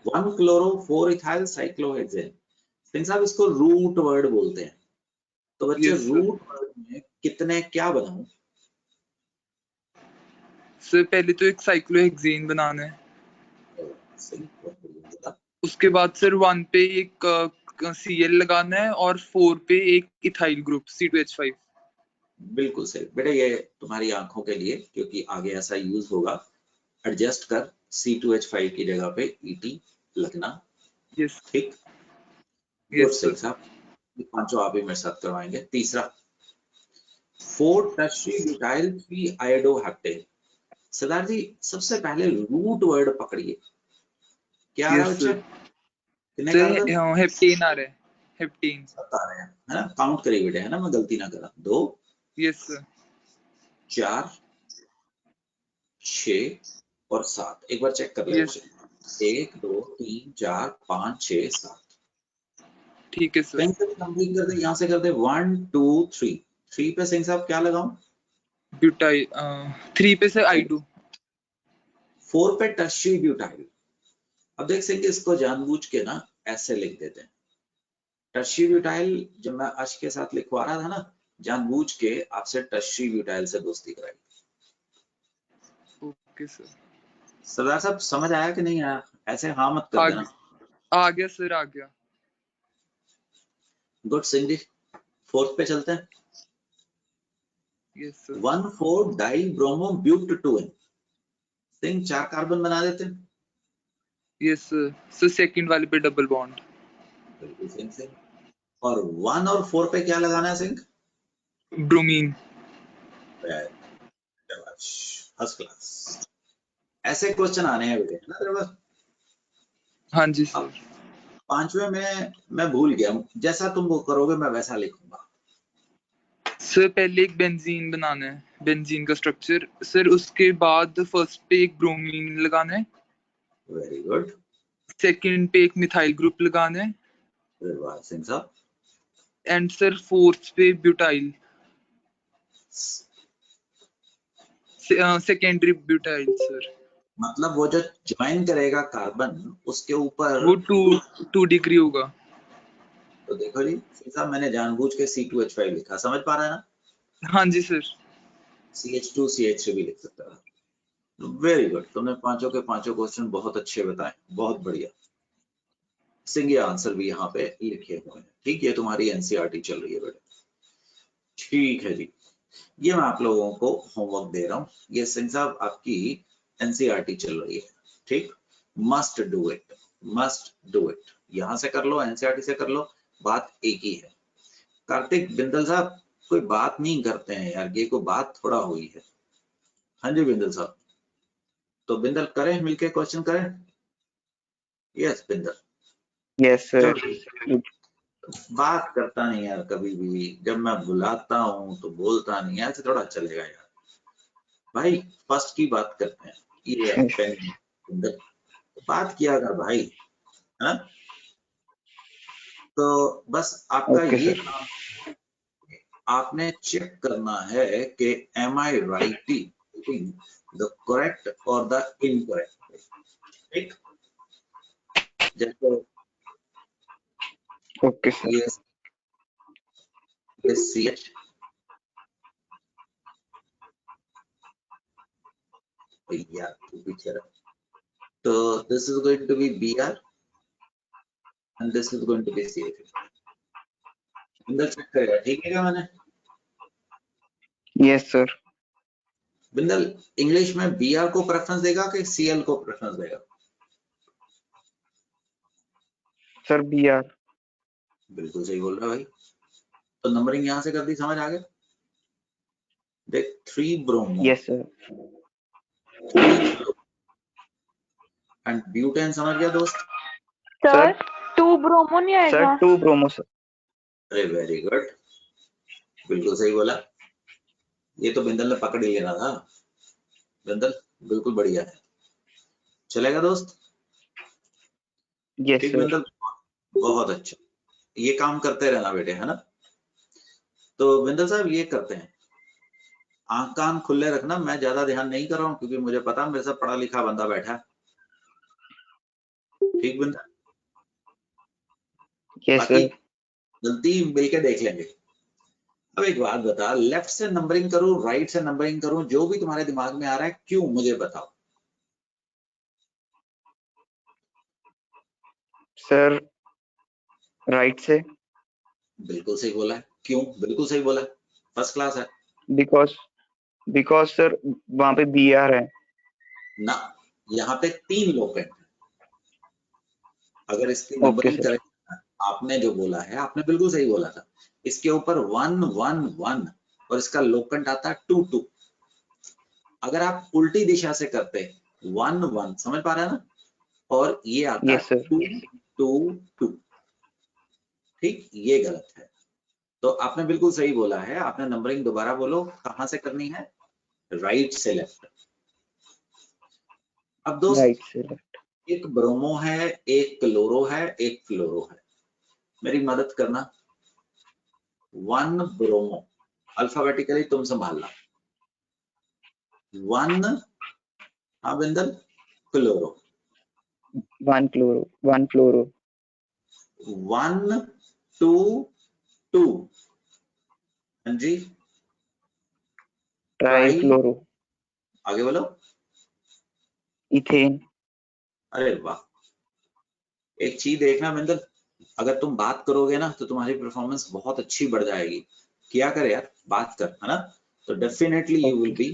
1-chloro-4-ethyl cyclohexane। सिंह साहब इसको रूट वर्ड बोलते हैं, तो बच्चे Yes, sir. रूट वर्ड में कितने क्या बनाऊं? सर पहले तो एक साइक्लोहेक्सेन बनाना है, सही, बहुत बढ़िया बोला। उसके बाद सर 1 पे एक Cl लगाना है और 4 पे एक इथाइल ग्रुप C2H5। बिल्कुल सही बेटा, ये तुम्हारी आंखों के लिए, क्योंकि आगे ऐसा यूज होगा, एडजस्ट कर C2H5 की जगह पे ET लगना। यस ठीक, गुड यस सिंह सर। साहब, ये पांचों आप ही मेरे साथ करवाएंगे। तीसरा, 4 टर्शियरी ब्यूटाइल 3 आयोडोहेप्टेन। सरदार जी सबसे पहले रूट वर्ड पकड़िए, क्या आ रहा है यस बच्चे? सर। कितने सर कार्बन? हेप्टेन आ रहा है, हेप्टेन। 7 आ रहे हैं, है ना? काउंट करिए बेटे, है ना, मैं गलती ना करा। 2, यस सर। 4, 6 और 7। एक बार चेक कर ले यस बच्चे। 1 2 3 4 5 6 7। ठीक है सर। सिंह साहब कंप्लीट कर दे, यहाँ से कर दे 1 2 3। 3 पे सिंह साहब क्या लगाऊं? ब्यूटाइल 3 पे सर I2। 4 पे टर्शियरी ब्यूटाइल। अब देख सिंह, इसको जानबूझ के ना ऐसे लिख देते हैं। टर्शियरी ब्यूटाइल जब मैं अश के साथ लिखवा रहा था ना, जानबूझ के आपसे टर्शियरी ब्यूटाइल से दोस्ती कराई। Okay sir. सरदार साहब समझ आया कि नहीं आया? ऐसे हाँ मत कर देना। आ गया सर, आ गया। गुड सिंह जी, 4th पे चलते हैं। Yes sir. 1,4 di bromo but 2N। सिंह 4 कार्बन बना देते हैं। Yes sir. सर सेकंड वाले पे डबल बॉन्ड। बिल्कुल सिंह से। और 1 और 4 पे क्या लगाना है सिंह? ब्रोमीन। First class. ऐसे क्वेश्चन आने हैं बेटे, है ना तेरे पास? हाँ जी अब सर। 5वें में मैं भूल गया, जैसा तुम वो करोगे मैं वैसा लिखूंगा। सर पहले एक बेंजीन बनाना है, बेंजीन का स्ट्रक्चर सर, उसके बाद फर्स्ट पे एक ब्रोमीन लगाना है, वेरी गुड, सेकंड पे एक मिथाइल ग्रुप लगाना है, सिंह साहब। एंड सर फोर्थ पे ब्यूटाइल, सेकेंडरी ब्यूटाइल सर। मतलब वो जो ज्वाइन करेगा कार्बन, उसके ऊपर वो 2 डिग्री होगा। तो देखो जी सिंह साहब, मैंने जानबूझ के C2H5 लिखा, समझ पा रहा है ना? हाँ जी सर। CH2 CH3 भी लिख सकता है। वेरी गुड, तुमने पांचों के पांचों क्वेश्चन बहुत अच्छे बताए, बहुत बढ़िया। सिंह ये आंसर भी यहाँ पे लिखे हुए हैं। ठीक, ये तुम्हारी NCERT चल रही है बेटा। ठीक है जी, ये मैं आप लोगों को होमवर्क दे रहा हूँ। ये सिंह साहब आपकी NCERT चल रही है। ठीक, must do it, must do it. यहाँ से कर लो, NCERT से कर लो, बात एक ही है। कार्तिक बिंदल साहब कोई बात नहीं करते हैं यार, ये कोई बात थोड़ा हुई है। हाँ जी बिंदल साहब, तो बिंदल करें मिलके क्वेश्चन करें। यस बिंदल। Yes sir. चलो, बात करता नहीं यार कभी भी, जब मैं बुलाता हूँ तो बोलता नहीं, ऐसे थोड़ा चलेगा यार। भाई फर्स्ट की बात करते हैं। ये है पेन बिंदल, बात किया कर भाई, है? तो बस आपका ओके ये सर। काम, आपने चेक करना है कि am I writing the correct और द इनकरेक्ट। ठीक, जैसे ओके सर। ये CH, यार तू पीछे रह। तो this is going to be BR and this is going to be CH। Bindal check करेगा, ठीक है क्या मैंने? Yes sir. बिंदल इंग्लिश में BR को प्रेफरेंस देगा कि CL को प्रेफरेंस देगा? Sir BR। बिल्कुल सही बोल रहा है भाई। तो नंबरिंग यहां से कर दी, समझ आ गया? देख 3 bromo yes sir. And butane, समझ गया दोस्त? सर 2 ब्रोमो नहीं सर आएगा? 2 ब्रोमो सर। अरे वेरी गुड, बिल्कुल सही बोला। ये तो बिंदल ने पकड़ ही लेना था। बिंदल बिल्कुल बढ़िया है, चलेगा दोस्त? यस ठीक सर। बिंदल, बहुत अच्छा, ये काम करते रहना बेटे, है ना? तो बिंदल साहब ये करते हैं, आंख कान खुले रखना, मैं ज्यादा ध्यान नहीं कर रहा हूँ क्योंकि मुझे पता मेरे साथ पढ़ा लिखा बंदा बैठा है। ठीक बिंदल, यस बाकी सर। गलती मिलके देख लेंगे। अब एक बात बता, लेफ्ट से नंबरिंग करूं राइट से नंबरिंग करूं, जो भी तुम्हारे दिमाग में आ रहा है, क्यों मुझे बताओ। सर राइट से, बिल्कुल सही बोला है। क्यों? बिल्कुल सही बोला है, फर्स्ट क्लास है बिकॉज बिकॉज सर वहां पे बी आर है। ना। यहाँ पे 3 लोकेंट है। अगर इसकी ओके नंबरिंग सर। करें, आपने जो बोला है आपने बिल्कुल सही बोला था। इसके ऊपर 1 1 1 और इसका लोकेंट आता है 2 2। अगर आप उल्टी दिशा से करते 1 1, समझ पा रहे हैं ना, और ये आता यस है सर। 2 2 2, ठीक, ये गलत है। तो आपने बिल्कुल सही बोला है। आपने नंबरिंग दोबारा बोलो, कहां से करनी है? राइट से लेफ्ट। अब दोस्त, राइट से लेफ्ट। एक ब्रोमो है, एक क्लोरो है, एक फ्लोरो है। मेरी मदद करना। 1 ब्रोमो, अल्फाबेटिकली तुम संभालना। 1, हाँ बिंदल, क्लोरो। 1 क्लोरो, 1 फ्लोरो। 1 2 2, हाँ जी। ट्राई फ्लोरो। आगे बोलो। इथेन। अरे वाह, एक चीज देखना बिंदल, अगर तुम बात करोगे ना तो तुम्हारी परफॉर्मेंस बहुत अच्छी बढ़ जाएगी। किया कर यार, बात कर, है ना, तो definitely you will be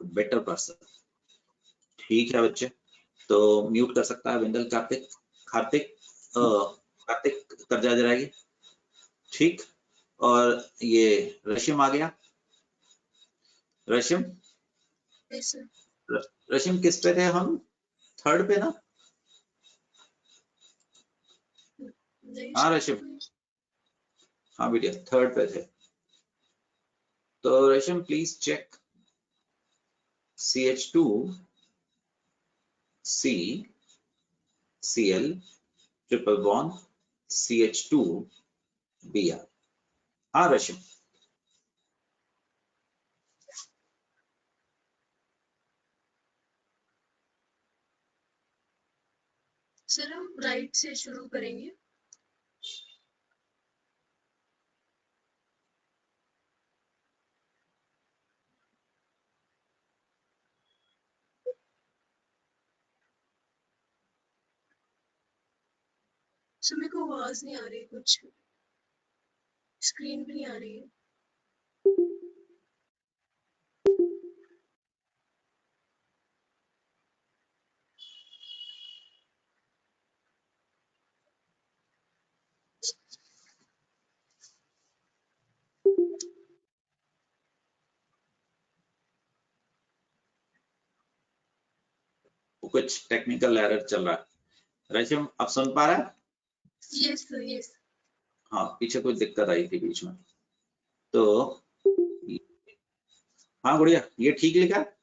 better person. ठीक है बच्चे, तो म्यूट कर सकता है बिंदल। कार्तिक, कार्तिक कार्तिक कर जा जाएगी, ठीक। और ये रशिम आ गया। रशिम, रशिम किस पे थे हम? थर्ड पे ना? हाँ रशिम, हाँ बेटिया थर्ड पे थे। तो Rashmi please check CH2 C Cl triple bond CH2 Br। हाँ रशिम, सर हम राइट से शुरू करेंगे। सर मेरे को आवाज नहीं आ रही, कुछ स्क्रीन भी नहीं आ रही है। कुछ टेक्निकल एरर चल रहा है। रशिम अब सुन पा रहा है? Yes sir, yes. हाँ, पीछे कुछ दिक्कत आई थी बीच में। तो हाँ गुड़िया, ये ठीक लिखा है?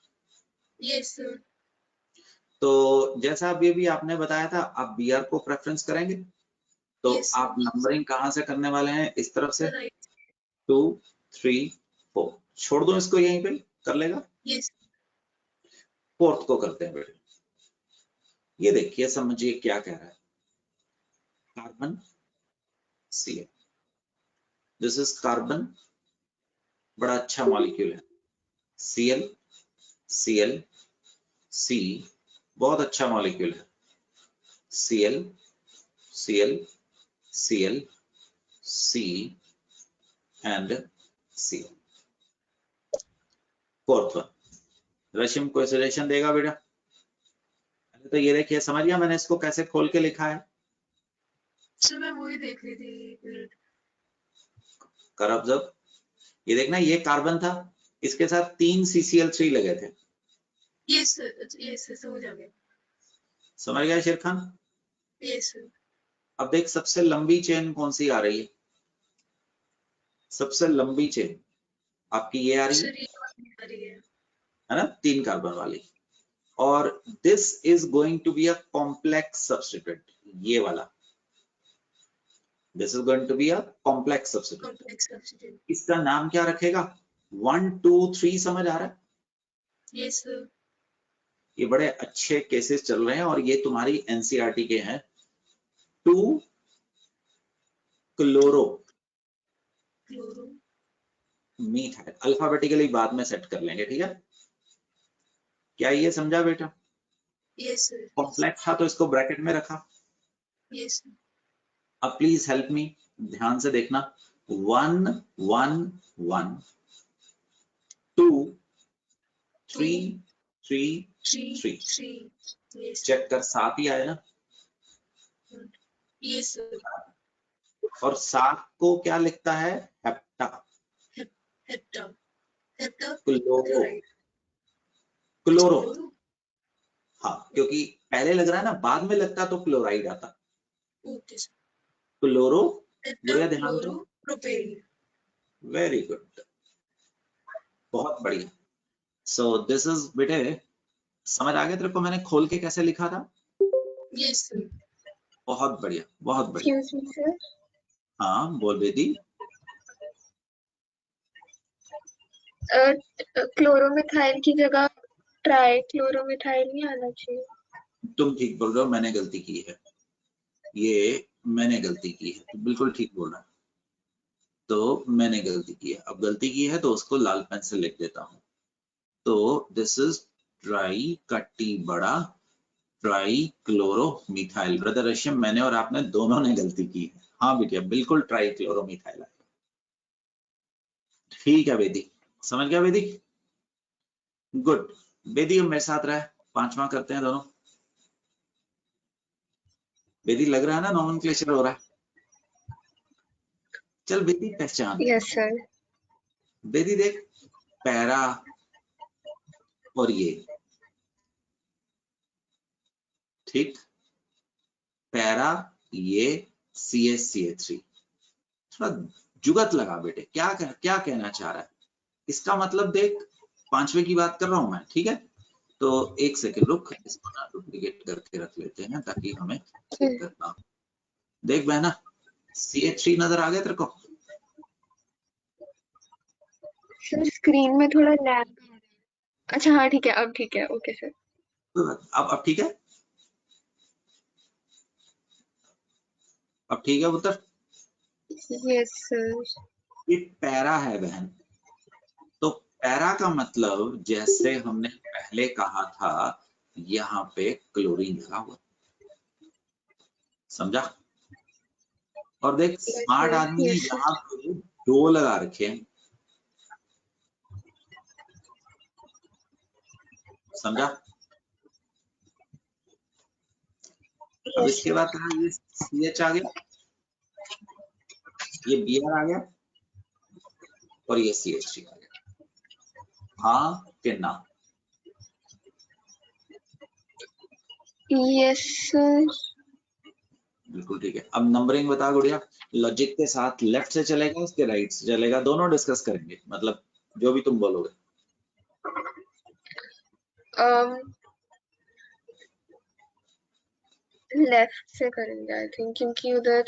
Yes sir. तो जैसा अभी भी आपने बताया था, आप BR को प्रेफरेंस करेंगे, तो Yes, आप नंबरिंग कहाँ से करने वाले हैं? इस तरफ से राइट। 2 3 4, छोड़ दो इसको, यहीं पे कर लेगा। यस। फोर्थ को करते हैं बेटे। ये देखिए, समझिए क्या कह रहा है। Carbon Cl, this is carbon, बड़ा अच्छा मॉलिक्यूल है। Cl Cl C, बहुत अच्छा मॉलिक्यूल है। Cl Cl Cl C and Cl। Fourth one, Rashim कोई सजेशन देगा बेटा? तो ये देखिए, समझ गया मैंने इसको कैसे खोल के लिखा है? सर मैं वही देख रही थी, एक मिनट। कर ऑब्जर्व, ये देखना, ये कार्बन था, इसके साथ 3 CCl3 लगे थे। यस सर, यस सर, समझ आ गया। समझ गया शेर खान? Yes sir. अब देख, सबसे लंबी चेन कौन सी आ रही है? सबसे लंबी चेन आपकी ये आ रही सर ये वाली आ रही है ना, 3 कार्बन वाली। और this is going to be a complex substituent, ये वाला, this is going to be a complex substituent. Complex substituent. इसका नाम क्या रखेगा? 1 2 3, समझ आ रहा है? Yes sir. ये बड़े अच्छे केसेस चल रहे हैं और ये तुम्हारी NCERT के हैं। 2 क्लोरो, क्लोरो, मीथाइल अल्फाबेटिकली बाद में सेट कर लेंगे, ठीक है? क्या ये समझा बेटा? यस सर, कॉम्प्लेक्स था तो इसको ब्रैकेट में रखा। यस अब प्लीज हेल्प मी, ध्यान से देखना। 1 1 1 2 3 3 3 3 3 यस चेक कर, 7 ही आया ना? यस सर, और 7 को क्या लिखता है? Hepta hepta hepta chloro chloride chloro. हाँ, क्योंकि पहले लग रहा है ना, बाद में लगता तो क्लोराइड आता। ओके सर, क्लोरो, हेप्टा बुरा ध्यान क्लोरो दो। प्रोपेन। वेरी गुड, बहुत बढ़िया। सो दिस इज बेटे, समझ आ गया तेरे को मैंने खोल के कैसे लिखा था? यस सर, बहुत बढ़िया, बहुत बढ़िया। Excuse me, sir. हाँ बोल बेटी। क्लोरोमिथाइल की जगह ट्राई क्लोरोमिथाइल नहीं आना चाहिए? तुम ठीक बोल रहे हो, मैंने गलती की है, ये मैंने गलती की है, तो बिल्कुल ठीक बोल रहा है। तो मैंने गलती की है, अब गलती की है तो उसको लाल पेन से लिख देता हूँ। तो दिस इज ट्राई कट्टी बड़ा ट्राई क्लोरो मिथाइल। ब्रदर रशियम, मैंने और आपने दोनों ने गलती की है। हाँ बेटिया, बिल्कुल ट्राई क्लोरो मिथाइल। ठीक है बेदी, समझ गया बेदी? गुड बेदी, अब मेरे साथ रहे, 5वां करते हैं दोनों। बेदी लग रहा है ना नॉमेनक्लेचर हो रहा है? चल बेदी पहचान। Yes, sir. बेदी देख, पैरा और ये, ठीक, पैरा ये CH3। थोड़ा जुगत लगा बेटे, क्या कहना चाह रहा है? इसका मतलब देख, 5वें की बात कर रहा हूं मैं, ठीक है? तो एक सेकेंड रुक, इसको ना डुप्लीकेट करके रख लेते हैं ताकि हमें दिक्कत ना हो। देख बहना, CH3 नजर आ गया तेरे को? सर स्क्रीन में थोड़ा लैग। अच्छा हाँ ठीक है, अब ठीक है। Okay sir. अब ठीक है? अब ठीक है पुत्र? Yes sir. ये पैरा है बहन। तो पैरा का मतलब, जैसे हमने पहले कहा था, यहाँ पे क्लोरीन लगा हुआ, समझा? और देख, स्मार्ट आदमी ने यस सर। यहाँ पे 2 लगा रखे हैं, समझा? अब यस इसके बाद कहा, ये CH आ गया, ये Br आ गया, और ये CH3 आ गया। हाँ कि ना? Yes sir. बिल्कुल ठीक है। अब नंबरिंग बता गुड़िया, लॉजिक के साथ लेफ्ट से चलेगा उसके राइट से चलेगा, दोनों डिस्कस करेंगे, मतलब जो भी तुम बोलोगे। लेफ्ट से करेंगे आई थिंक, क्योंकि उधर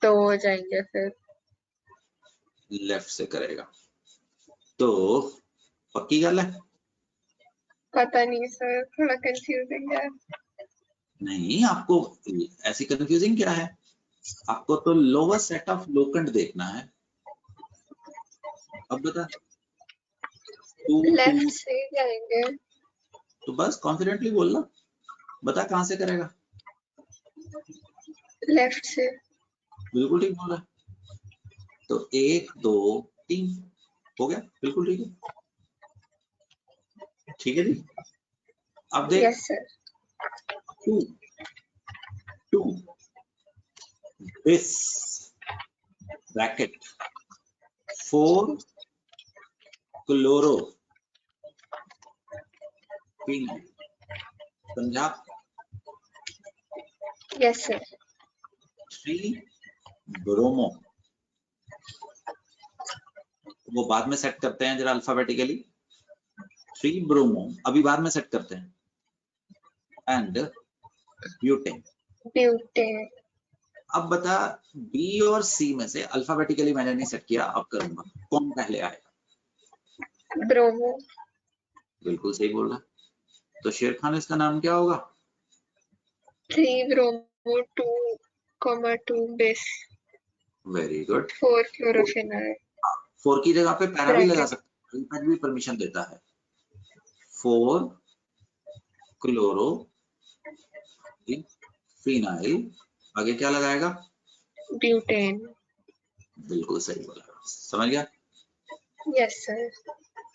2 हो जाएंगे फिर। लेफ्ट से करेगा तो पक्की गल है? पता नहीं सर, थोड़ा कंफ्यूजिंग है। नहीं, आपको ऐसी कंफ्यूजिंग क्या है? आपको तो लोअर सेट ऑफ लोकेंट देखना है। अब बता, 2 लेफ्ट 2, से ही जाएंगे। तो बस कॉन्फिडेंटली बोलना, बता कहां से करेगा? लेफ्ट से। बिल्कुल ठीक बोला। तो 1 2 3 हो गया, बिल्कुल ठीक है। ठीक है जी। अब देख, yes sir. 2 2 this bracket 4 chloro, समझा? Yes sir. 3 ब्रोमो, वो बाद में सेट करते हैं जरा अल्फाबेटिकली। 3 ब्रोमो अभी बाद में सेट करते हैं, एंड ब्यूटेन। ब्यूटेन। अब बता, बी और सी में से अल्फाबेटिकली मैंने नहीं सेट किया, अब करूंगा, कौन पहले आएगा? ब्रोमो। बिल्कुल सही बोल रहा। तो शेर खान इसका नाम क्या होगा? 3 bromo 2, 2 base. Very good. 4 chlorophenol. 4 की जगह पे पैरा भी लगा ब्रैकेट सकते हैं, पैरा भी परमिशन देता है। 4 क्लोरो फिनाइल, आगे क्या लगाएगा? ब्यूटेन। बिल्कुल सही बोला, समझ गया। Yes sir.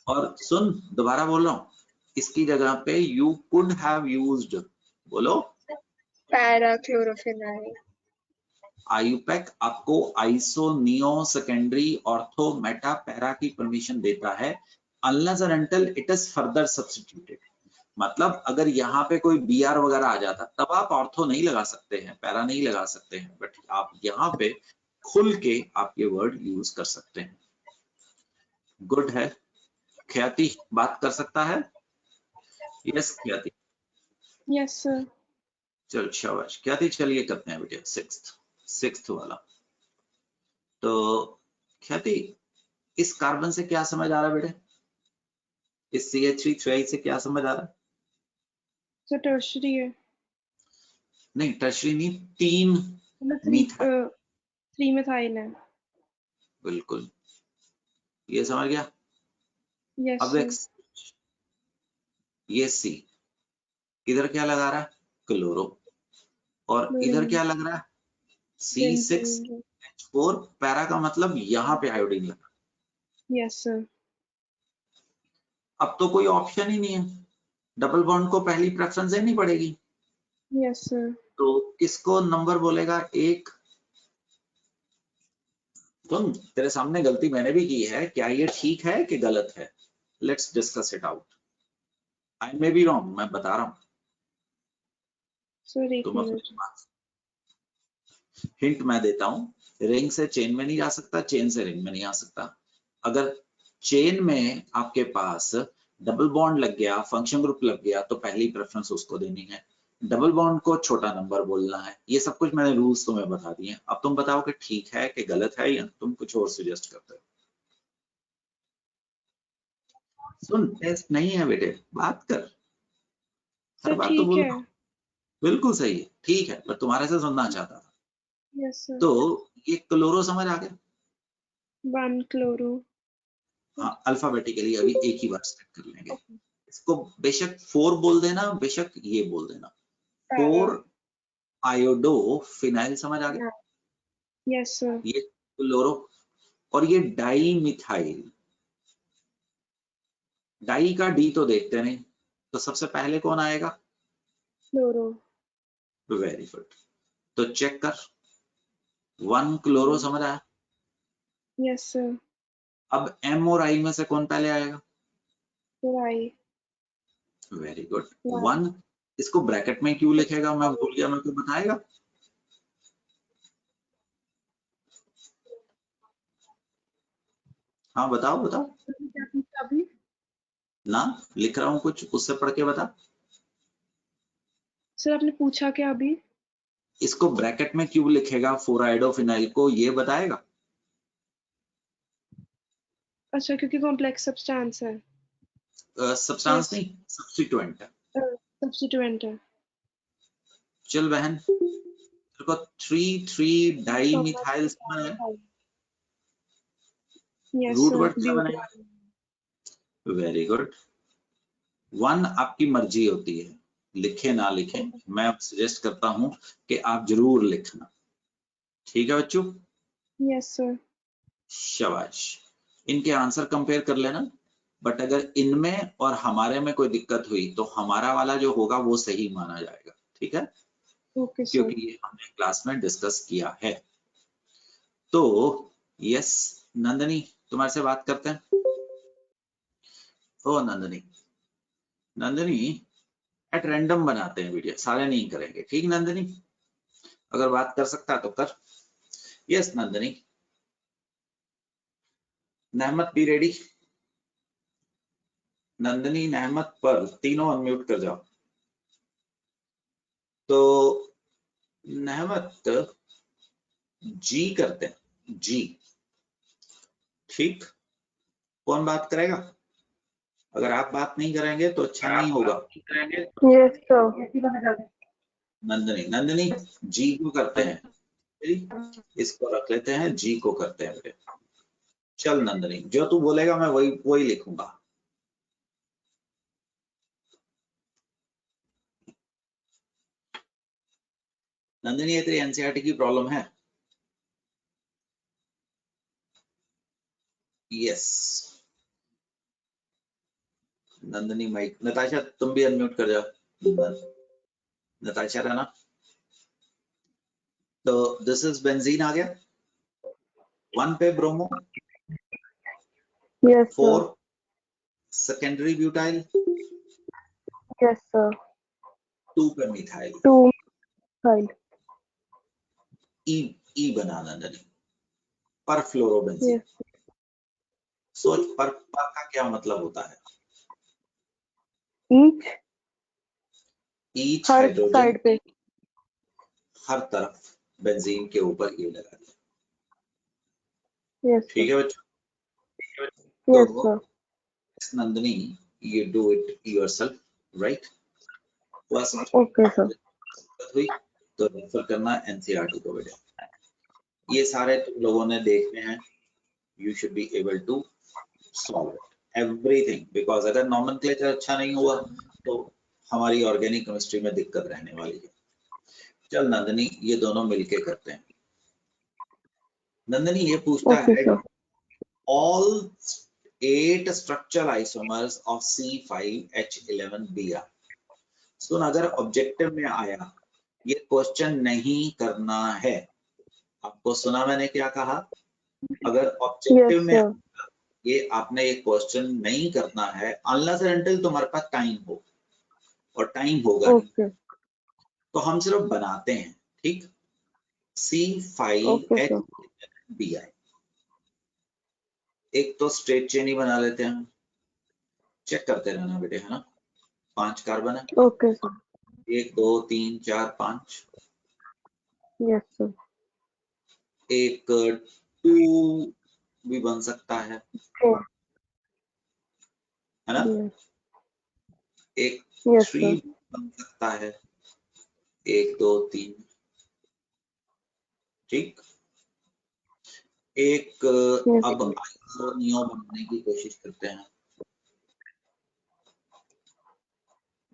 और सुन, दोबारा बोल रहा हूँ, इसकी जगह पे यू कुड हैव यूज्ड, बोलो, पैराक्लोरोफिनाइल। आयुपैक आपको iso neo secondary ortho Meta para की परमिशन देता है unless and until it is further substituted. मतलब अगर यहाँ पे कोई बीआर वगैरह आ जाता तब आप ऑर्थो नहीं लगा सकते हैं, पैरा नहीं लगा सकते हैं, बट आप यहाँ पे खुल के आप ये वर्ड यूज कर सकते हैं। गुड है। ख्याति बात कर सकता है? यस ख्याति। Yes sir. चल शाबाश ख्याति, चलिए करते हैं बेटे सिक्स्थ वाला। तो ख्याति, इस कार्बन से क्या समझ आ रहा है बेटे? इस CH3 से क्या समझ आ रहा है? सर टर्शरी है। नहीं टर्शरी नहीं, 3 मीथाइल। 3 मिथाइल है। बिल्कुल, ये समझ गया। यस अब देख, ये C इधर क्या लगा रहा है? क्लोरो। और इधर क्या लग रहा है? C6H4 पैरा का मतलब यहाँ पे आयोडीन लगा। Yes sir. अब तो कोई ऑप्शन ही नहीं है, डबल बॉन्ड को पहली प्रेफरेंस देनी पड़ेगी। Yes sir. तो किसको नंबर बोलेगा? 1। सुन, तेरे सामने गलती मैंने भी की है, क्या ये ठीक है कि गलत है? Let's discuss it out. I may be wrong, मैं बता रहा हूं। सर एक तुम अपनी मिनट। बात, हिंट मैं देता हूं, रिंग से चेन में नहीं जा सकता, चेन से रिंग में नहीं आ सकता। अगर चेन में आपके पास डबल बॉन्ड लग गया, फंक्शन ग्रुप लग गया, तो पहली प्रेफरेंस उसको देनी है। डबल बॉन्ड को छोटा नंबर बोलना है। ये सब कुछ मैंने रूल्स तुम्हें बता दिए। अब तुम बताओ कि ठीक है कि गलत है, या तुम कुछ और सजेस्ट करते हो? सुन, टेस्ट नहीं है बेटे, बात कर। हर सर बात तो ठीक बोल है। बिल्कुल सही है, ठीक है, पर तुम्हारे से सुनना चाहता था। Yes sir. तो ये क्लोरो समझ आ गया? 1 क्लोरो। हाँ, अल्फाबेटिकली अभी एक ही बार स्टार्ट कर लेंगे। इसको बेशक 4 बोल देना, बेशक ये बोल देना। 4 आयोडो फिनाइल समझ आ गया? Yes sir. ये क्लोरो। और ये डाई मिथाइल, डाई का डी तो देखते नहीं, तो सबसे पहले कौन आएगा? क्लोरो। Very good. तो चेक कर, 1 क्लोरो समझ आया? Yes sir. अब M और I में से कौन पहले आएगा? आई। Very good. 1 इसको ब्रैकेट में क्यों लिखेगा? मैं भूल गया, मेरे को बताएगा? हाँ बताओ बताओ। अभी ना लिख रहा हूँ कुछ, उससे पढ़ के बता। सर आपने पूछा क्या अभी? इसको ब्रैकेट में क्यों लिखेगा 4 आयोडोफिनाइल को, ये बताएगा? अच्छा क्योंकि कॉम्प्लेक्स सब्सटेंस है। Substance Yes. नहीं, सब्स्टिट्यूएंट है। सब्स्टिट्यूएंट है। चल बहन, तेरे को 3 डाई मिथाइल समझ है? Yes root sir. वर्ड क्या बनेगा? Very good. 1 आपकी मर्जी होती है, लिखे ना लिखे, मैं सजेस्ट करता हूं कि आप जरूर लिखना। ठीक है बच्चों? Yes sir. शाबाश। इनके आंसर कंपेयर कर लेना, बट अगर इनमें और हमारे में कोई दिक्कत हुई तो हमारा वाला जो होगा वो सही माना जाएगा। ठीक है? Okay sir. क्योंकि ये हमने क्लास में डिस्कस किया है। तो यस नंदनी, तुम्हारे से बात करते हैं। ओ नंदनी, नंदनी एट रैंडम बनाते हैं वीडियो, सारे नहीं करेंगे। ठीक नंदनी? अगर बात कर सकता तो कर। Yes Nandini. Nehmat be ready? Nandini, Nehmat, पर तीनों अनम्यूट कर जाओ। तो नहमत जी करते हैं, जी। ठीक, कौन बात करेगा? अगर आप बात नहीं करेंगे तो अच्छा नहीं होगा। Yes sir. नंदनी, नंदनी जी को करते हैं, इसको रख लेते हैं, जी को करते हैं बेटे। चल नंदनी, जो तू बोलेगा मैं वही वही लिखूंगा। नंदनी ये तेरी एनसीईआरटी की प्रॉब्लम है? Yes Nandini mic. नताशा तुम भी अनम्यूट कर जाओ। नताशा रहना। तो दिस इज बेंजीन आ गया। 1 पे bromo, Yes, sir. 4 secondary butyl, Yes, sir. 2 पे मिथाइल। 2 methyl. ई बना नंदनी, पर फ्लोरोबेंजीन। Yes. सोच पर का क्या मतलब होता है? Each ईच हर हाइड्रोजन, साइड पे। हर तरफ बेंजीन के ऊपर ये लगा दिया। Yes, sir. ठीक है बच्चों? Yes, तो sir. Nandini you do it yourself, right? First Okay, sir. हुई तो रेफर करना एनसीईआरटी को बेटा। ये सारे तुम लोगों ने देखने हैं। You should be able to solve it everything, because अगर नॉमेनक्लेचर अच्छा नहीं हुआ तो हमारी ऑर्गेनिक केमिस्ट्री में दिक्कत रहने वाली है। चल नंदनी ये दोनों मिलके करते हैं। नंदनी ये पूछता Okay, है sir. all 8 structural isomers of C5H11Br। सुन, अगर ऑब्जेक्टिव में आया, ये क्वेश्चन नहीं करना है। आपको सुना मैंने क्या कहा? अगर ऑब्जेक्टिव Yes, में sir. ये आपने ये क्वेश्चन नहीं करना है अनलेस एंड अनटिल तुम्हारे पास टाइम हो, और टाइम होगा नहीं Okay. तो हम सिर्फ बनाते हैं। ठीक, Okay, sir. C5H11Br। एक तो स्ट्रेट चेन ही बना लेते हैं हम। चेक करते रहना बेटे, है ना? 5 कार्बन है। Okay, sir. 1 2 3 4 5। Yes, sir. एक 2 भी बन सकता है 4. ना? Yes. एक Yes, 3 sir. बन सकता है। 1 2 3। ठीक, एक Yes, अब sir. आइसोनियो बनाने की कोशिश करते हैं।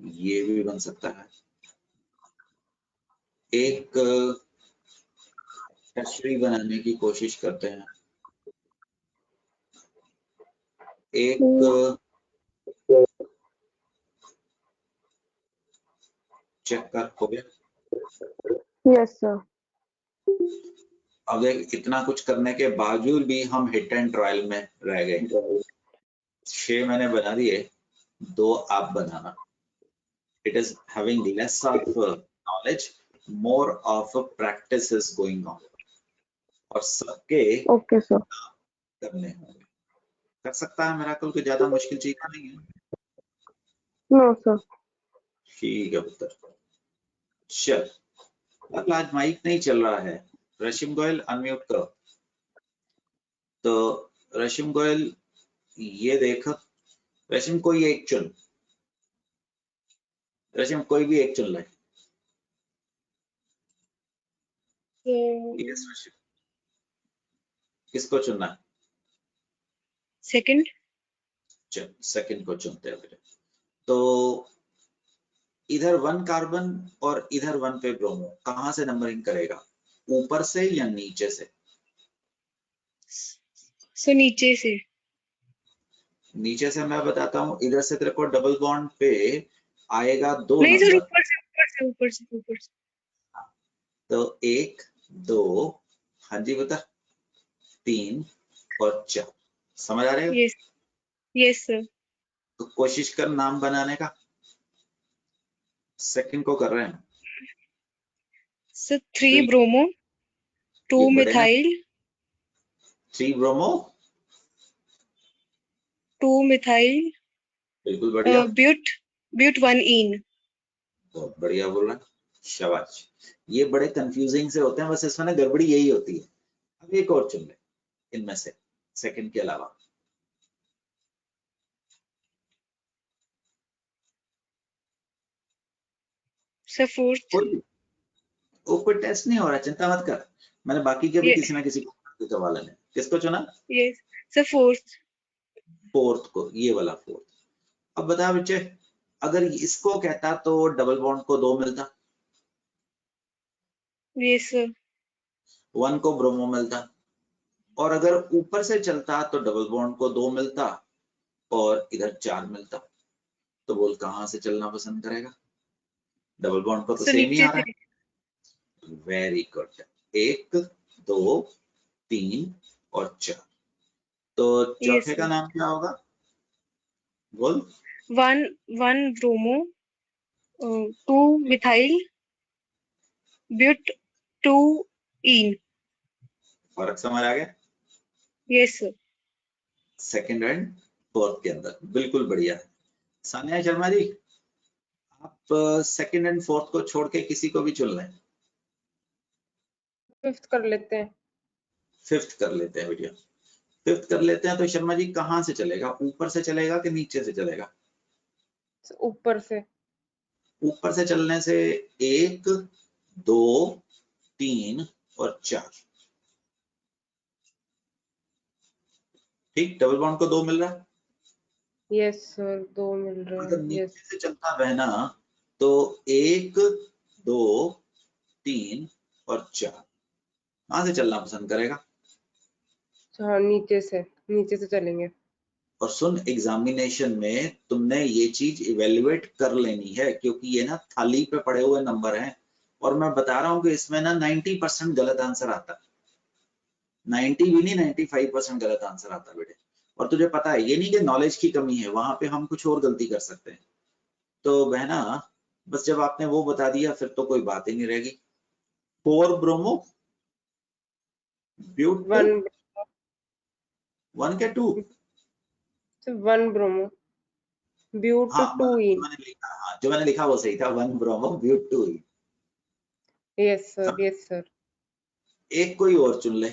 ये भी बन सकता है। एक टर्शरी बनाने की कोशिश करते हैं। एक चेक कर हो गया। Yes, sir. अब देख, इतना कुछ करने के बावजूद भी हम हिट एंड ट्रायल में रह गए। 6 मैंने बना दिए, 2 आप बनाना। It is having less of knowledge, more of a practice is going on, और सबके Okay, sir. करने होंगे। कर सकता है मेरा, कोई ज्यादा मुश्किल चीज नहीं है। No, sir. ठीक है पुत्र। चल, अब आज माइक नहीं चल रहा है। रशिम गोयल अनम्यूट करो। तो रशिम गोयल ये देख, रशिम कोई एक चुन, रशिम कोई भी एक चुन ले। यस रशिम, किसको चुनना है? सेकंड। चल सेकंड को चुनते हैं बेटे। तो इधर 1 कार्बन और इधर 1 पे ब्रोमो, कहां से नंबरिंग करेगा? ऊपर से या नीचे से? सो नीचे से। नीचे से मैं बताता हूँ। इधर से तेरे को डबल बॉन्ड पे आएगा 2 नहीं सर, नंबर। ऊपर से ऊपर से ऊपर से ऊपर से। तो 1 2, हाँ जी बता, 3 और 4। समझ आ रहे हो? Yes yes sir. तो कोशिश कर नाम बनाने का। सेकंड को कर रहे हैं सर 3 ब्रोमो, 2 ये बड़े हैं। मिथाइल, 3 ब्रोमो, 2 मिथाइल, बिल्कुल बढ़िया, ब्यूट 1 इन। बहुत बढ़िया बोल रहा है, शाबाश। ये बड़े कंफ्यूजिंग से होते हैं, बस इसमें ना गड़बड़ी यही होती है। अब एक और चुन ले इनमें से, सेकंड के अलावा। Sir 4th। कोई टेस्ट नहीं हो रहा, चिंता मत कर। मैंने बाकी के भी ये किसी ना किसी को करवा लेने। किसको चुना? Yes sir fourth. फोर्थ को, ये वाला फोर्थ। अब बता बच्चे, अगर इसको कहता तो डबल बॉन्ड को 2 मिलता, यस सर। 1 को ब्रोमो मिलता, और अगर ऊपर से चलता तो डबल बॉन्ड को 2 मिलता और इधर 4 मिलता। तो बोल कहां से चलना पसंद करेगा? डबल बॉन्ड को तो सर सेम ही नीचे आ रहा से। है। Very good. 1 2 3 और 4। तो यस चौथे का सर। नाम क्या होगा? बोल। 1 ब्रोमो 2 मिथाइल ब्यूट 2 इन। फर्क समझ आ गया? Yes sir. Second and fourth के अंदर, बिल्कुल बढ़िया। सानिया शर्मा जी, आप सेकंड एंड फोर्थ को छोड़ के किसी को भी चुन लें। फिफ्थ कर लेते हैं। फिफ्थ कर लेते हैं भैया, फिफ्थ कर लेते हैं। तो शर्मा जी कहाँ से चलेगा? ऊपर से चलेगा कि नीचे से चलेगा? ऊपर से। ऊपर से चलने से 1 2 3 और 4। ठीक, डबल बॉन्ड को 2 मिल रहा है। यस सर 2 मिल रहे अगर हैं। नीचे यस से चलता बहना तो 1 2 3 और 4। कहां से चलना पसंद करेगा? हाँ नीचे से चलेंगे। और सुन, एग्जामिनेशन में तुमने ये चीज इवेल्युएट कर लेनी है, क्योंकि ये ना थाली पे पड़े हुए नंबर हैं, और मैं बता रहा हूँ कि इसमें ना 90% गलत आंसर आता है। 90 भी नहीं, 95% गलत आंसर आता है बेटे। और तुझे पता है ये नहीं कि नॉलेज की कमी है, वहां पे हम कुछ और गलती कर सकते हैं। तो बहना, बस जब आपने वो बता दिया फिर तो कोई बात ही नहीं रहेगी। 4 ब्रोमो ब्यूट 1 के 2। 1 ब्रोमो ब्यूट हाँ 2 इन। जो मैंने लिखा वो सही था, 1 bromo but 2 yne. Yes sir. एक कोई और चुन ले।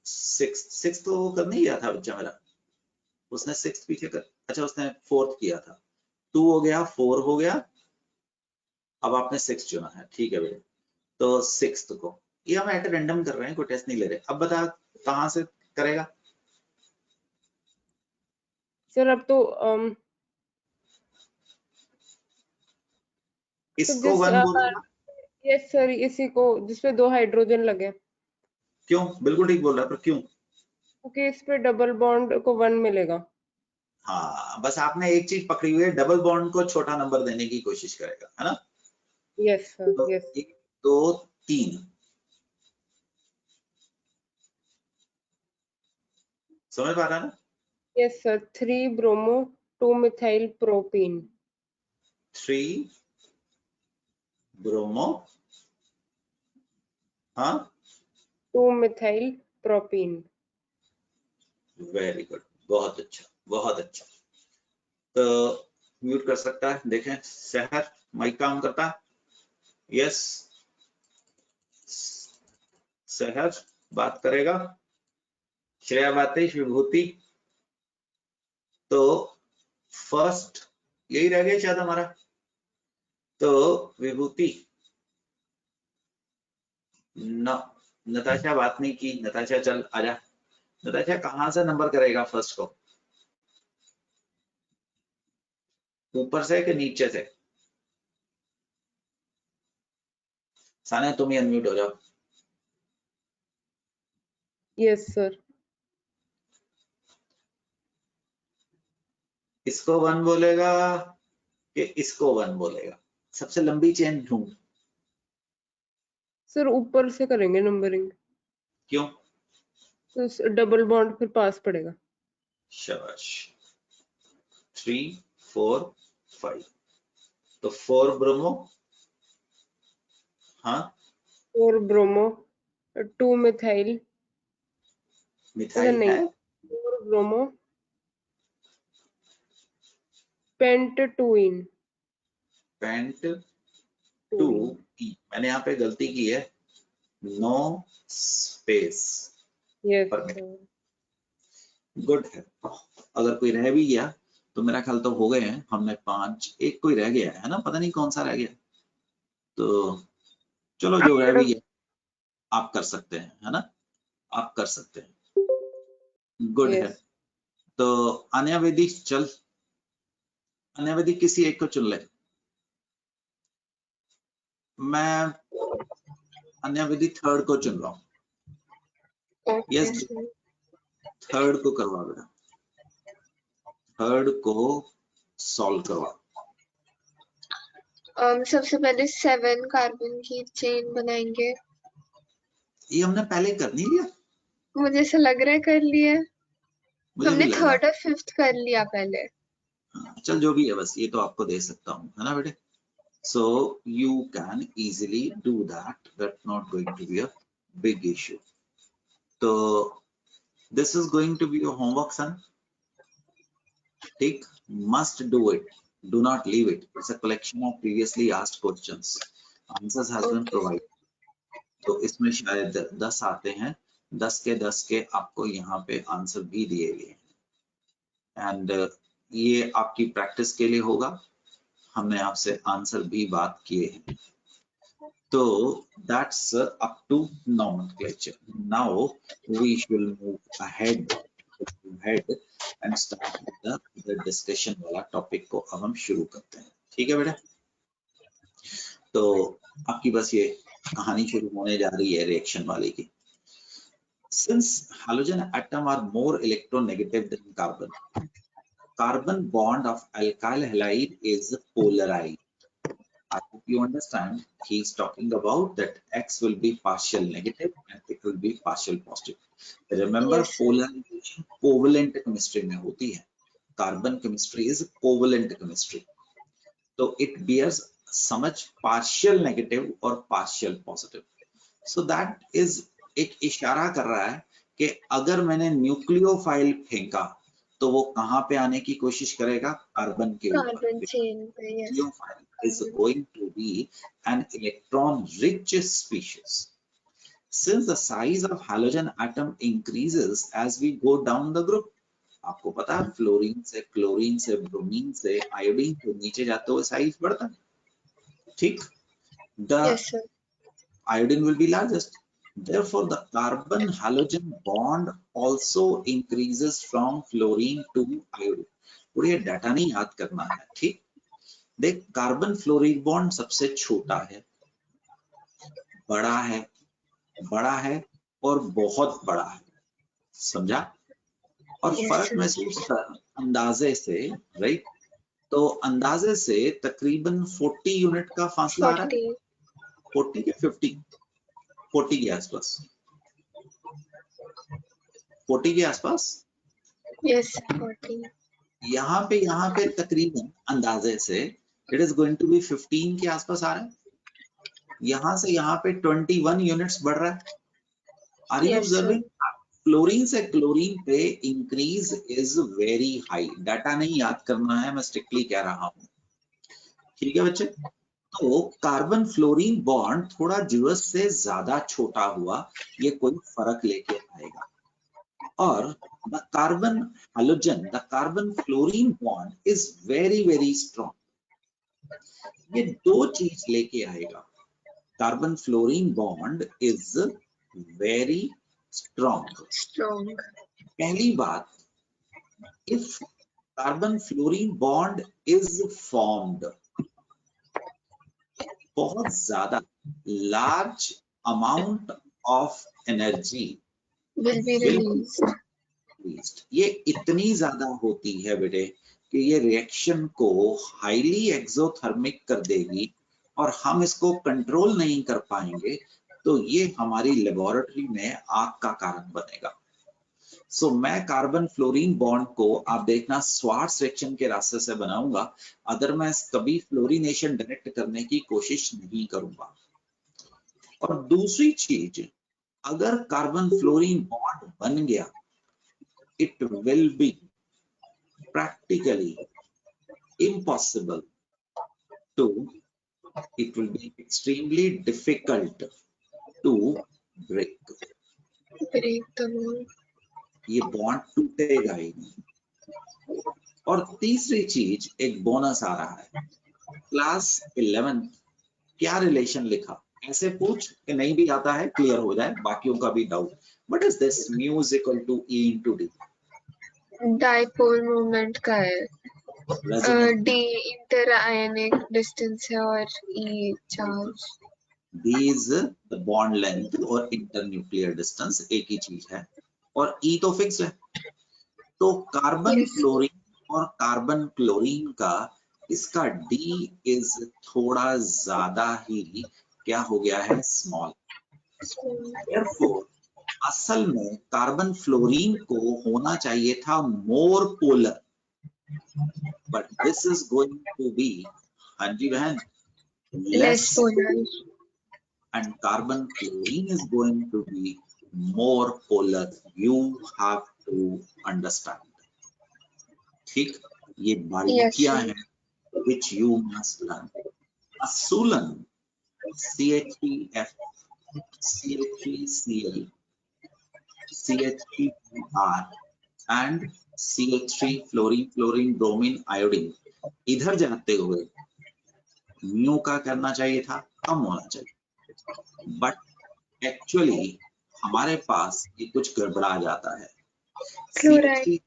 सिक्स तो कर नहीं गया था बच्चा मेरा, उसने 6 पीछे कर, अच्छा उसने 4th किया था। 2 हो गया, 4 हो गया, अब आपने 6 चुना है। ठीक है बेटे, तो 6th को, ये हम एट रैंडम कर रहे हैं, कोई टेस्ट नहीं ले रहे। अब बता कहां से करेगा? सर अब तो इसको 1 बोलेगा। यस सर, इसी को जिसपे 2 हाइड्रोजन लगे। क्यों? बिल्कुल ठीक बोल रहा है, पर क्यों? क्योंकि इस पे डबल बॉन्ड को 1 मिलेगा। हाँ, बस आपने एक चीज पकड़ी हुई है, डबल बॉन्ड को छोटा नंबर देने की कोशिश करेगा, है ना? Yes sir. तो यस 1 2 3, समझ पा रहा है ना? Yes sir. 3 bromo 2 methyl propene. 3 bromo, हाँ 2 मिथाइल प्रोपीन। वेरी गुड, बहुत अच्छा बहुत अच्छा। तो म्यूट कर सकता है, देखें शहर माइक काम करता है? यस, शहर बात करेगा। श्रेया बातेश, विभूति। तो फर्स्ट यही रह गया शायद हमारा। तो विभूति न, नताशा बात नहीं की। नताशा चल आजा। नताशा कहां से नंबर करेगा फर्स्ट को? ऊपर से कि नीचे से? सानिया तुम ही अनम्यूट हो जाओ। Yes sir. इसको 1 बोलेगा कि इसको 1 बोलेगा? सबसे लंबी चेन ढूंढ। सर ऊपर से करेंगे नंबरिंग, क्यों? तो डबल बॉन्ड फिर पास पड़ेगा। शाबाश। 3 4 5, तो 4 ब्रोमो, हाँ 4 ब्रोमो 2 मिथाइल। मिथाइल नहीं, है 4 ब्रोमो पेंट 2 इन। पेंट 2 ई। मैंने यहाँ पे गलती की है, no space yes permit. Sir. Good है। अगर कोई रह भी गया तो मेरा ख्याल तो हो गए हैं हमने 5, एक कोई रह गया है ना, पता नहीं कौन सा रह गया। तो चलो जो रह भी गया आप कर सकते हैं, है ना, आप कर सकते हैं, गुड है। Yes. तो अन्या विधि चल, अन्य विधि किसी एक को चुन ले। मैं अन्य विधि थर्ड को चुन रहा हूँ। Okay, yes, sir. थर्ड को करवा बेटा, थर्ड को सॉल्व करवा। सबसे पहले 7 कार्बन की चेन बनाएंगे। ये हमने पहले कर नहीं लिया, मुझे ऐसा लग रहा है कर लिया। मुझे भी हमने लग रहा थर्ड और फिफ्थ कर लिया पहले। है। चल जो भी है, बस ये तो आपको दे सकता हूँ, है ना बेटे। So you can easily do that. That's not going to be a big issue. So this is going to be your homework, son. Take, must do it. Do not leave it. It's a collection of previously asked questions. Answers has been Okay. provided. तो इसमें शायद 10 आते हैं, 10 के आपको यहाँ पे answer भी दिए गए हैं। एंड ये आपकी प्रैक्टिस के लिए होगा, हमने आपसे आंसर भी बात किए हैं। So that's up to nomenclature. Now we shall move ahead and start with the discussion वाला टॉपिक को अब हम शुरू करते हैं। ठीक है बेटा, तो आपकी बस ये कहानी शुरू होने जा रही है रिएक्शन वाली की। Since halogen atom are more electronegative than carbon, carbon bond of alkyl halide is polarized. I hope you understand. He is talking about that X will be partial negative and it will be partial positive. Remember, Yes, sir. polarization covalent chemistry में होती है. Carbon chemistry is covalent chemistry. So it bears समझ partial negative और partial positive. So that is एक इशारा कर रहा है कि अगर मैंने न्यूक्लियोफाइल फेंका तो वो कहाँ पे आने की कोशिश करेगा, कार्बन के ऊपर। कार्बन चेन पे, yes. Nucleophile is going to be an electron-rich species. Since the size of halogen atom increases as we go down the group, आपको पता है फ्लोरीन से, क्लोरीन से, ब्रोमीन से, आयोडीन से नीचे जाते हुए साइज बढ़ता है, ठीक? The Yes, sir. iodine will be largest. Therefore, the carbon halogen bond also increases from fluorine to iodine. और ये डाटा नहीं याद करना है, ठीक? देख, कार्बन फ्लोरीन बॉन्ड सबसे छोटा है, बड़ा है, बड़ा है और बहुत बड़ा है, समझा? और Yes, फर्क sir. महसूस कर अंदाजे से, राइट? तो अंदाजे से तकरीबन 40 यूनिट का फासला आ रहा है, 40. 40 के 50, 40 के आसपास, 40 के आसपास। Yes, 40. यहाँ पे तकरीबन अंदाजे से it is going to be 15 के आसपास आ रहा है। यहाँ से यहाँ पे 21 यूनिट्स बढ़ रहा है। Are you Yes, sir. Observing? Fluorine से क्लोरीन पे increase is very high. Data नहीं याद करना है, मैं स्ट्रिक्टली कह रहा हूँ, ठीक है बच्चे? तो कार्बन फ्लोरीन बॉन्ड थोड़ा ड्यूअस से ज्यादा छोटा हुआ, ये कोई फर्क लेके आएगा। और the carbon halogen, the carbon fluorine bond is very very strong. ये दो चीज लेके आएगा। Carbon fluorine bond is very strong. Strong. पहली बात, if carbon fluorine bond is formed, बहुत ज्यादा large amount of energy Will be released. ये इतनी ज्यादा होती है बेटे कि ये रिएक्शन को हाईली एक्सोथर्मिक कर देगी और हम इसको कंट्रोल नहीं कर पाएंगे, तो ये हमारी लेबोरेटरी में आग का कारण बनेगा। सो मैं कार्बन फ्लोरीन बॉन्ड को, आप देखना, स्वार्ट्ज रिएक्शन के रास्ते से बनाऊंगा, अदरवाइज कभी फ्लोरीनेशन डायरेक्ट करने की कोशिश नहीं करूंगा। और दूसरी चीज, अगर कार्बन फ्लोरीन बॉन्ड बन गया, it will be practically impossible to, it will be extremely difficult to break. break the wall. ये बॉन्ड टूटेगा ही नहीं। और तीसरी चीज, एक बोनस आ रहा है, क्लास 11 क्या रिलेशन लिखा, ऐसे पूछ कि नहीं भी आता है क्लियर हो जाए बाकियों का भी doubt. What is this mu is equal to E into D? Dipole moment का है। Resonance D inter ionic distance है और E charge. D is the bond length और इंटरन्यूक्लियर डिस्टेंस, एक ही चीज है, और ई तो फिक्स है। तो कार्बन Yes. क्लोरीन और कार्बन क्लोरीन का इसका डी इज थोड़ा ज्यादा ही क्या हो गया है, स्मॉल। Therefore, असल में कार्बन फ्लोरीन को होना चाहिए था more polar, but this is going to be, हाँ जी बहन, less polar. and carbon chlorine is going to be more polar. You have to understand. ठीक, ये बारीकियां Yes, हैं which you must learn. Asulin, CH3F, CH3Cl, CH3Br and CH3 fluorine, fluorine, bromine, iodine, इधर जाते हुए म्यू का करना चाहिए था, कम होना चाहिए, बट एक्चुअली हमारे पास ये कुछ गड़बड़ा जाता है। Chloride. CH3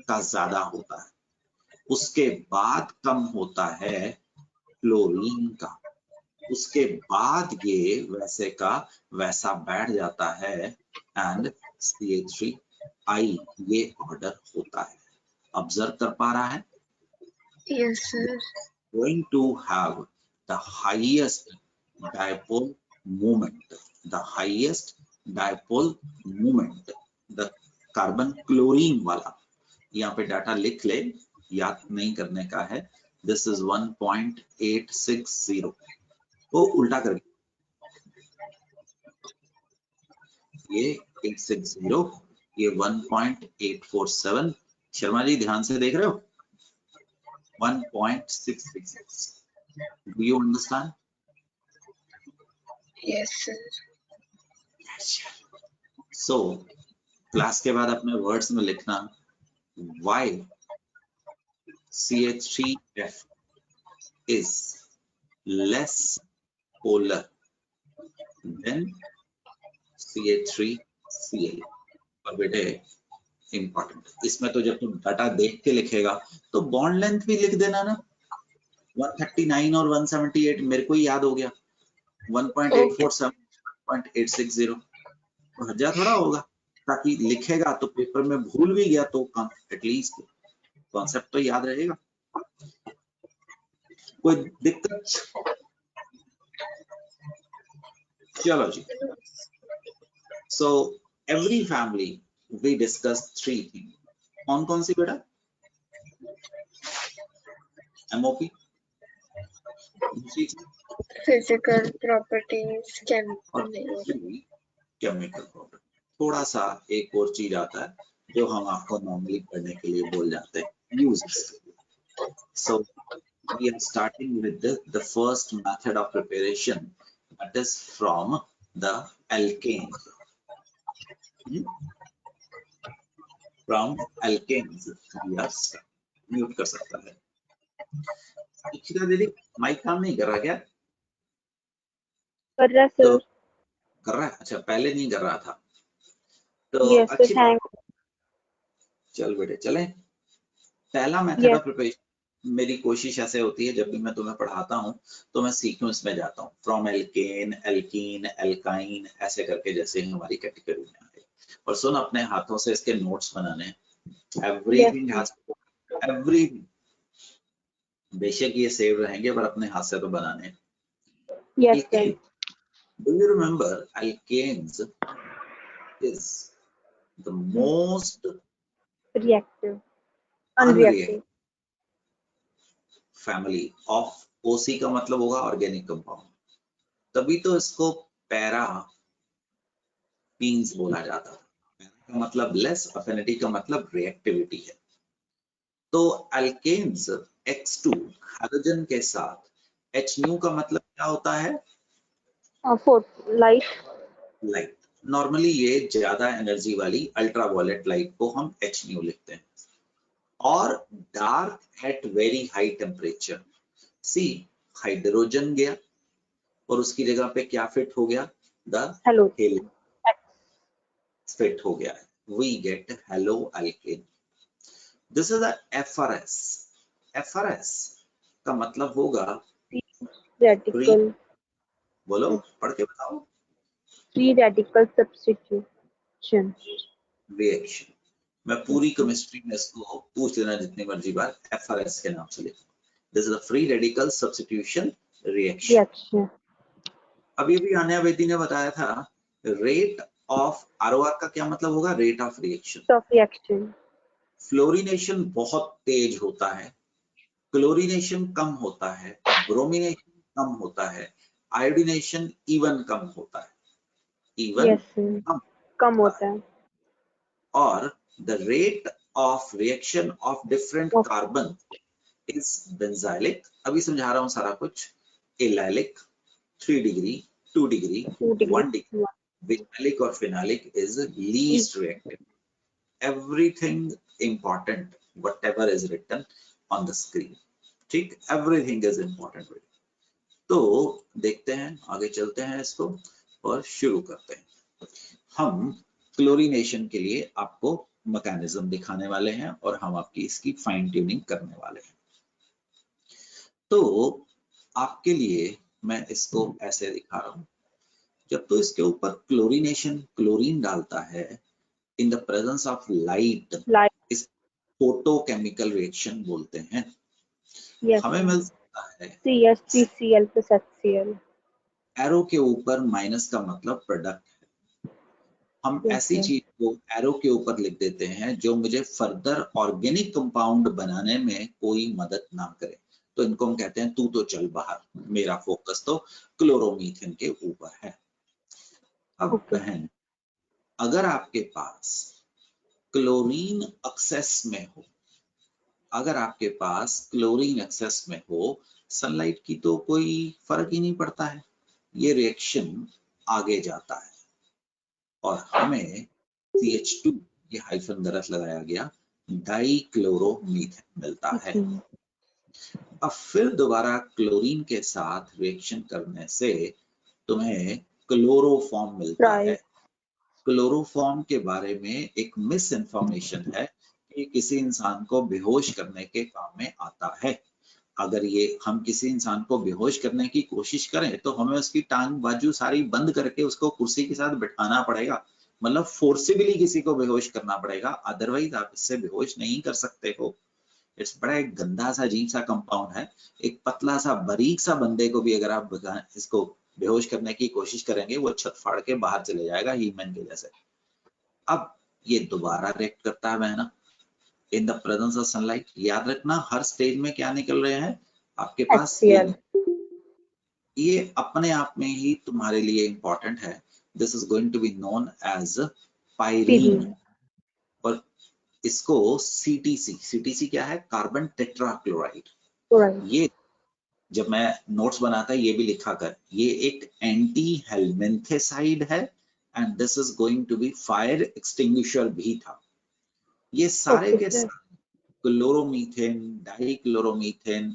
का ज्यादा होता है, उसके बाद कम होता है क्लोरीन का, उसके बाद ये वैसे का वैसा बैठ जाता है एंड CH3I ये ऑर्डर होता है। ऑब्जर्व कर पा रहा है? Yes, sir. Going to have the highest dipole moment, the highest dipole moment, the carbon chlorine वाला, यहाँ पे डाटा लिख ले, याद नहीं करने का है। दिस इज 1.860, वो उल्टा कर ये 860, ये 1.847। शर्मा जी ध्यान से देख रहे हो, 1.666। Do you understand? Yes, sir. So class के बाद अपने वर्ड्स में लिखना why CH3F is less polar than CH3Cl। और बेटे इंपॉर्टेंट, इसमें तो जब तुम डाटा देख के लिखेगा तो बॉन्ड लेंथ भी लिख देना ना, 139 और 178 मेरे को ही याद हो गया, 1.847, 1.860, हर्जा थोड़ा होगा, ताकि लिखेगा तो पेपर में भूल भी गया तो एटलीस्ट कॉन्सेप्ट तो याद रहेगा। कोई दिक्कत? चलो जी। So every family we discuss 3 thing. कौन कौन सी बेटा? MOP, Physical properties, और केमिकल प्रॉपर्टी। थोड़ा सा एक और चीज आता है जो हम आपको नॉर्मली पढ़ने के लिए बोल जाते हैं, uses. So we are starting with the first method of preparation, that is from the alkanes. From alkanes we are mute कर सकता है। इच्छिता दीदी माइक काम नहीं कर रहा क्या? कर रहा तो सर। कर रहा है, अच्छा पहले नहीं कर रहा था तो यस सर, अच्छी थैंक। चल बेटे चले। पहला मेथड ऑफ प्रिपरेशन, मेरी कोशिश ऐसे होती है जब भी मैं तुम्हें पढ़ाता हूँ तो मैं सीक्वेंस में जाता हूँ, फ्रॉम एल्केन, एल्कीन, एल्काइन, ऐसे करके जैसे हमारी कैटेगरी में आए। और सुन, अपने हाथों से इसके नोट्स बनाने, एवरीथिंग हैज एवरीथिंग, बेशक ये सेव रहेंगे पर अपने हाथ से तो बनाने। Yes sir. Do you remember alkanes is the most reactive, unreactive unreactive. family of OC का मतलब होगा ऑर्गेनिक कंपाउंड, तभी तो इसको पैरा पीन्स बोला जाता था। पैरा का मतलब लेस, अफिनिटी का मतलब रिएक्टिविटी है। तो अल्केन्स X2 हाइड्रोजन के साथ H का मतलब क्या होता है? लाइट। लाइट। नॉर्मली ये ज्यादा एनर्जी वाली अल्ट्रावायलेट लाइट को हम H लिखते हैं। और dark at very high temperature, C hydrogen गया और उसकी जगह पे क्या फिट हो गया, द हेलो हेलो फिट हो गया है, we get halo alkane. This is a FRS। FRS का मतलब होगा रेडिकल बोलो पढ़ के बताओ, फ्री रेडिकल सब्स्टिट्यूशन रिएक्शन। मैं पूरी केमिस्ट्री में इसको पूछ लेना जितनी मर्जी बार, FRS के नाम से लिखो। This is a free radical substitution reaction. Reaction अभी अभी आन्या बेदी ने बताया था रेट ऑफ ROR का क्या मतलब होगा, rate of reaction. Of reaction fluorination बहुत तेज होता है, क्लोरीनेशन कम होता है, ब्रोमिनेशन कम होता है, आयोडीनेशन इवन कम होता है, इवन यस कम होता है और the rate of reaction of different Of- carbon is benzylic। अभी समझा रहा हूँ सारा कुछ। allylic 3 degree, 2 degree, 2 degree 1 degree. vinylic और phenolic is least reactive। everything important whatever is written on the screen, ठीक, everything is important। तो देखते हैं, आगे चलते हैं इसको और शुरू करते हैं। हम क्लोरीनेशन के लिए आपको मैकेनिज्म दिखाने वाले हैं और हम आपकी इसकी फाइन ट्यूनिंग करने वाले हैं। तो आपके लिए मैं इसको ऐसे दिखा रहा हूं, जब तो इसके ऊपर क्लोरीनेशन क्लोरीन डालता है in the presence of light, इस फोटोकेमिकल रिएक्शन बोलते हैं। यस हमें मिल सकता है CH3Cl plus HCl एरो के ऊपर माइनस का मतलब प्रोडक्ट है। हम ऐसी चीज को एरो के ऊपर लिख देते हैं जो मुझे फर्दर ऑर्गेनिक कंपाउंड बनाने में कोई मदद ना करे, तो इनको हम कहते हैं तू तो चल बाहर, मेरा फोकस तो क्लोरोमीथेन के ऊपर है। अब बहन, अगर आपके पास क्लोरीन एक्सेस में हो, अगर आपके पास क्लोरीन एक्सेस में हो, सनलाइट की तो कोई फर्क ही नहीं पड़ता है, ये रिएक्शन आगे जाता है और हमें CH2, ये हाइफन दरअस लगाया गया, डाइक्लोरोमीथेन मिलता है। अब फिर दोबारा क्लोरीन के साथ रिएक्शन करने से तुम्हें क्लोरोफॉर्म मिलता है। क्लोरोफॉर्म के बारे में एक मिस इन्फॉर्मेशन है कि किसी इंसान को बेहोश करने के काम में आता है। अगर ये हम किसी इंसान को बेहोश करने की कोशिश करें तो हमें उसकी टांग बाजू सारी बंद करके उसको कुर्सी के साथ बिठाना पड़ेगा, मतलब फोर्सिबली किसी को बेहोश करना पड़ेगा, अदरवाइज आप इससे बेहोश नहीं कर सकते हो। इट्स बड़ा एक गंदा सा अजीब सा कंपाउंड है। एक पतला सा बारीक सा बंदे को भी अगर आप इसको बेहोश करने की कोशिश करेंगे, वो छत फाड़ के बाहर चले जाएगा हीमैन के जैसे। अब ये दोबारा रिएक्ट करता है बहना in the presence of sunlight. याद रखना हर स्टेज में क्या निकल रहे हैं आपके पास, ये अपने आप में ही तुम्हारे लिए इंपॉर्टेंट है। This is going to be known as pyrene और इसको CTC क्या है, कार्बन टेट्राक्लोराइड। ये जब मैं नोट्स बनाता ये भी लिखा कर, ये एक एंटी हेल्मेंथेसाइड है and this is going to be fire extinguisher भी था। ये सारे के सारे chloromethane, dichloromethane,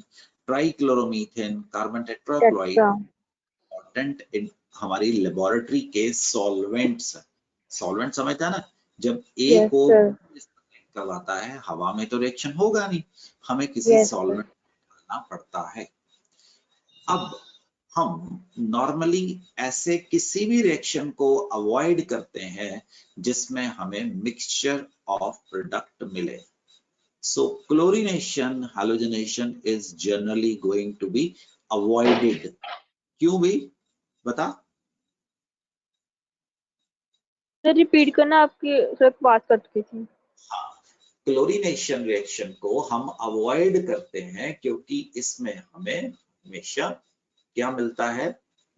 trichloromethane, carbon tetrachloride important in हमारी लेबोरेटरी के सॉल्वेंट्स। सॉल्वेंट समझता है ना, जब एक को करवाता है हवा में तो रिएक्शन होगा नहीं, हमें किसी सॉल्वेंट डालना पड़ता है। अब हम नॉर्मली ऐसे किसी भी रिएक्शन को अवॉइड करते हैं जिसमें हमें मिक्सचर ऑफ प्रोडक्ट मिले। So chlorination, halogenation is generally going to be avoided। क्यों भी बता? सर रिपीट करना, आपकी सर बात कट गई थी। हाँ, क्लोरीनेशन रिएक्शन को हम अवॉइड करते हैं क्योंकि इसमें हमें हमेशा क्या मिलता है,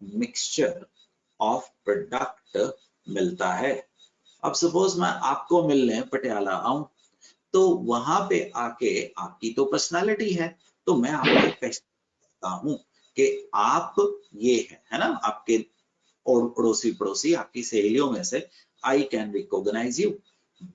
मिक्सचर ऑफ प्रोडक्ट मिलता है। अब सपोज मैं आपको मिलने पटियाला आऊं, तो वहां पे आके आपकी तो पर्सनालिटी है, तो मैं आपको पहचानता हूं कि आप ये है ना, आपके और पड़ोसी आपकी सहेलियों में से I can recognise you.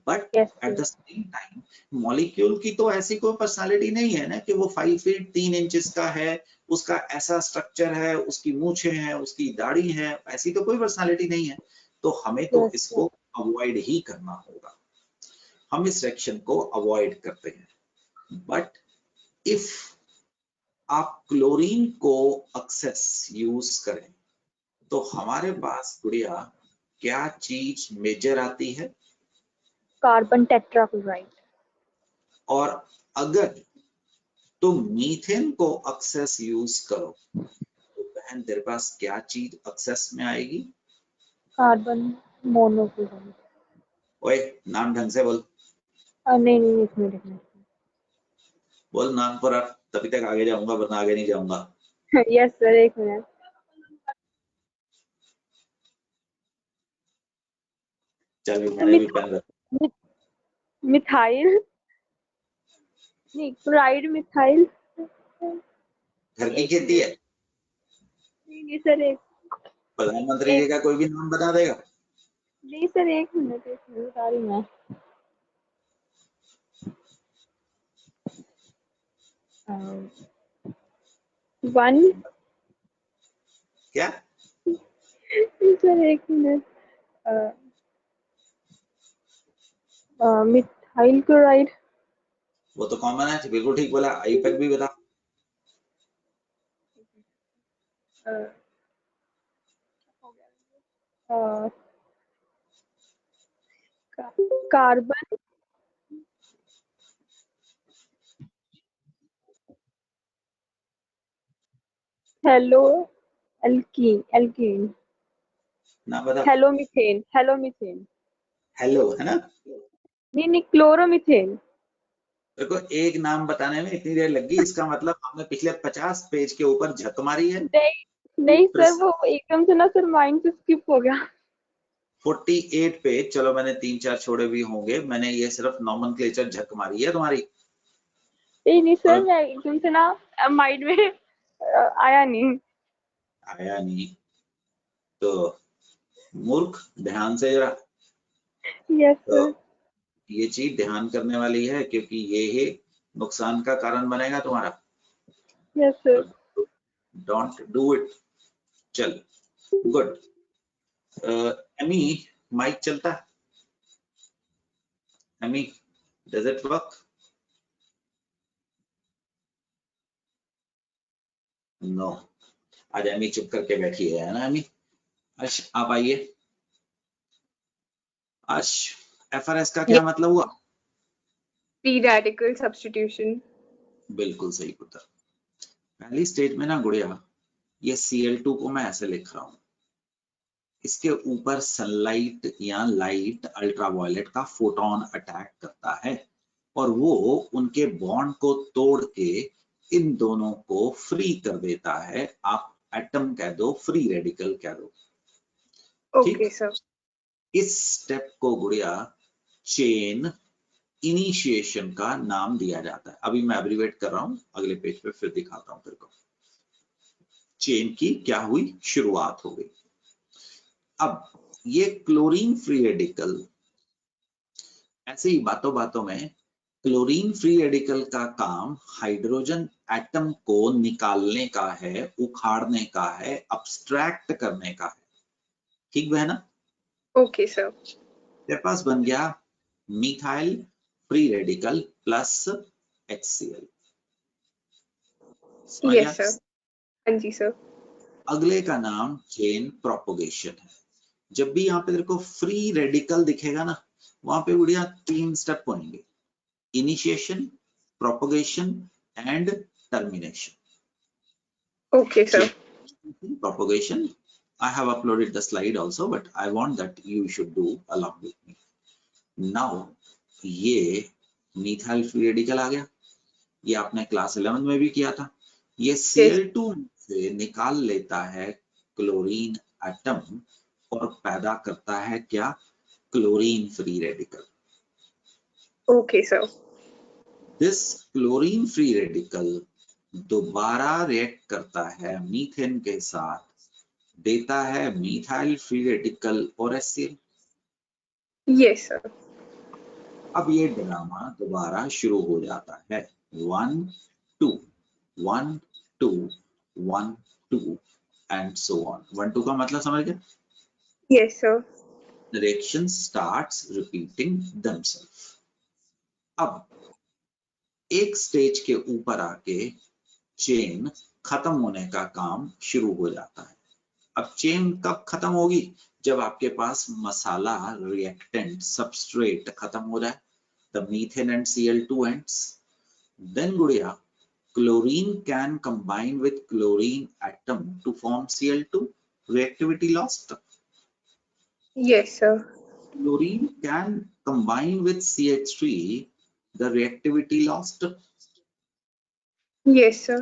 But Yes, at the sir. Same time molecule की तो ऐसी कोई पर्सनालिटी नहीं है ना कि वो 5 फीट 3 इंचेस का है, उसका ऐसा स्ट्रक्चर है, उसकी मूछें हैं, उसकी दाढ़ी है, ऐसी तो कोई पर्सनालिटी नहीं है। तो हमें तो Yes, sir. इसको अवॉइड ही करना होगा, हम इस सेक्शन को अवॉइड करते हैं। बट इफ आप क्लोरीन को एक्सेस यूज करें तो हमारे पास गुड़िया क्या चीज मेजर आती है, Carbon tetrachloride. और अगर तुम मीथेन को एक्सेस यूज करो तो बहन तेरे पास क्या चीज एक्सेस में आएगी? Carbon monochloride. ओए नाम ढंग से बोल, नहीं इसमें लिखना बोल नाम पर, तभी तक आगे जाऊंगा वरना आगे नहीं जाऊंगा। है। Yes, sir. एक मिनट. चल मैंने भी पेन रख, मिथाइल नहीं क्लोराइड मिथाइल घर की एक खेती है, नहीं सर एक प्रधानमंत्री जी का कोई भी नाम बता देगा। नहीं सर एक मिनट बता रही मैं. वन क्या? सर एक मिनट. Methyl chloride. वो तो कॉमन है, बिल्कुल ठीक बोला। आईपैक भी बता। कार्बन हेलो एल्कीन ना बता। हेलोमीथेन हेलो है ना? नहीं क्लोरोमीथेन. देखो एक नाम बताने में इतनी देर लगी, इसका मतलब हमने पिछले 50 पेज के ऊपर झक मारी है। नहीं सर वो एकदम से ना सर माइंड से स्किप हो गया. 48 पेज, चलो मैंने 3-4 छोड़े भी होंगे, मैंने ये सिर्फ नॉमेनक्लेचर झक मारी है तुम्हारी। नहीं सर मैं एकदम से ना माइंड में आया नहीं. तो मूर्ख, ध्यान से जरा। यस तो सर. ये चीज ध्यान करने वाली है क्योंकि ये ही नुकसान का कारण बनेगा तुम्हारा। Yes sir. Don't do it. चल गुड। एमी माइक चलता है? Amy does it work? No. आज एमी चुप करके बैठी है ना एमी? अर्श आप आइए। अर्श एफआरएस का क्या मतलब हुआ? Free radical substitution. बिल्कुल सही उत्तर। पहली स्टेज में ना गुड़िया, ये Cl2 को मैं ऐसे लिख रहा हूं, इसके ऊपर सनलाइट या लाइट अल्ट्रावायलेट का फोटोन अटैक करता है और वो उनके बॉन्ड को तोड़ के इन दोनों को फ्री कर देता है। आप एटम कह दो, फ्री रेडिकल कह दो। Okay, sir. इस स्टेप को गुड़िया चेन इनिशिएशन का नाम दिया जाता है। अभी मैं एब्रीवेट कर रहा हूं, अगले पेज पे फिर दिखाता हूं तेरे को। चेन की क्या हुई, शुरुआत हो गई। अब ये क्लोरीन फ्री रेडिकल, ऐसे ही बातों बातों में क्लोरीन फ्री रेडिकल का काम हाइड्रोजन एटम को निकालने का है, उखाड़ने का है, अब्स्ट्रैक्ट करने का है। ठीक है ना? Okay, sir. तेरे पास बन गया methyl free radical plus HCl। Yes, sir. हाँ जी sir. अगले का नाम चेन प्रोपोगेशन है। जब भी यहाँ पे तेरे को फ्री रेडिकल दिखेगा ना, वहां पे बढ़िया 3 स्टेप होंगे, initiation, propagation and termination. Okay, sir. Propagation, I have uploaded the slide also, but I want that you should do along with me. Now ये मिथाइल फ्री रेडिकल आ गया, ये आपने क्लास 11 में भी किया था। ये Cl2 से निकाल लेता है क्लोरीन एटम और पैदा करता है क्या, chlorine free radical. Okay, sir. This chlorine free radical दोबारा रिएक्ट करता है मीथेन के साथ, देता है मिथाइल फ्री रेडिकल और HCl। Yes, sir. अब ये ड्रामा दोबारा शुरू हो जाता है 1 2 1 2 1 2 एंड सो ऑन। 1 2 का मतलब समझ गए? Yes, sir. Direction starts repeating themselves। अब एक स्टेज के ऊपर आके चेन खत्म होने का काम शुरू हो जाता है। अब चेन कब खत्म होगी? जब आपके पास मसाला रिएक्टेंट सबस्ट्रेट खत्म हो जाए, the methane and Cl2 ends, then गुड़िया chlorine can combine with chlorine atom to form Cl2, reactivity lost। Yes, sir. Chlorine can combine with CH3, the reactivity lost। Yes, sir.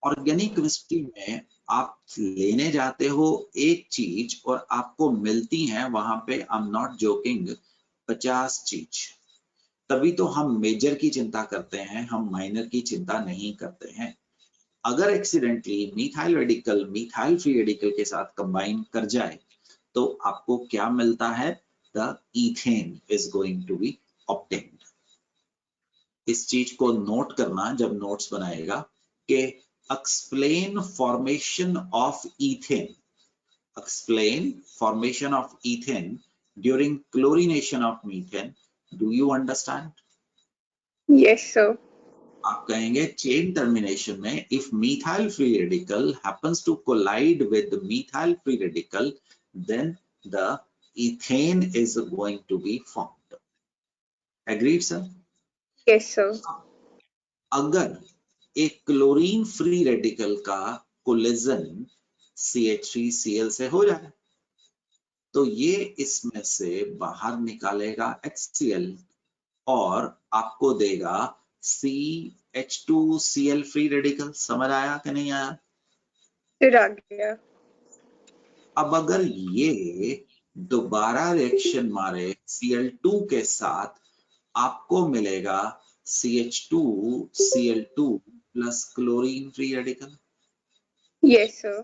Organic chemistry में आप लेने जाते हो एक चीज और आपको मिलती है वहां पे, आई एम नॉट जोकिंग, 50 चीज। तभी तो हम मेजर की चिंता करते हैं, हम माइनर की चिंता नहीं करते हैं। अगर accidentally methyl radical methyl free radical के साथ कंबाइन कर जाए तो आपको क्या मिलता है? The ethane is going to be obtained. इस चीज को नोट करना जब नोट्स बनाएगा कि explain formation of ethane, explain formation of ethane during chlorination of methane। Do you understand? Yes, sir. आप कहेंगे चेन टर्मिनेशन में if methyl free radical happens to collide with methyl free radical, then the ethane is going to be formed। Agreed, sir? Yes, sir. अगर एक chlorine free radical का collision CH3Cl से हो जाए तो ये इसमें से बाहर निकालेगा HCl और आपको देगा CH2Cl फ्री रेडिकल। समझ आया कि नहीं आया? फिर आ गया। अब अगर ये दोबारा रिएक्शन मारे Cl2 के साथ, आपको मिलेगा CH2Cl2 plus chlorine free radical. Yes, sir.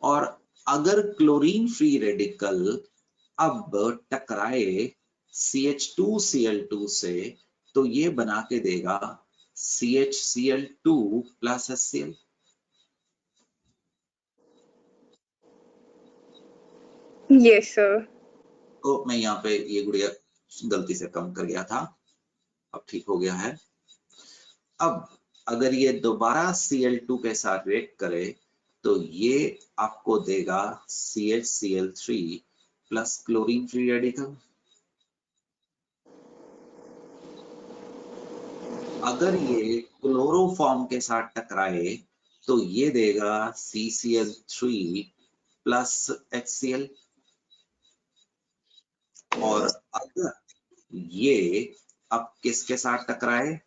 और अगर क्लोरीन फ्री रेडिकल अब टकराए CH2Cl2 से तो ये बना के देगा CHCl2 plus HCl। Yes, sir. तो मैं यहाँ पे ये गुड़िया गलती से कम कर गया था, अब ठीक हो गया है। अब अगर ये दोबारा Cl2 के साथ रिएक्ट करे तो ये आपको देगा CHCl3 plus chlorine free radical. अगर ये क्लोरोफॉर्म के साथ टकराए तो ये देगा CCl3 प्लस HCl। और अगर ये अब किसके साथ टकराए?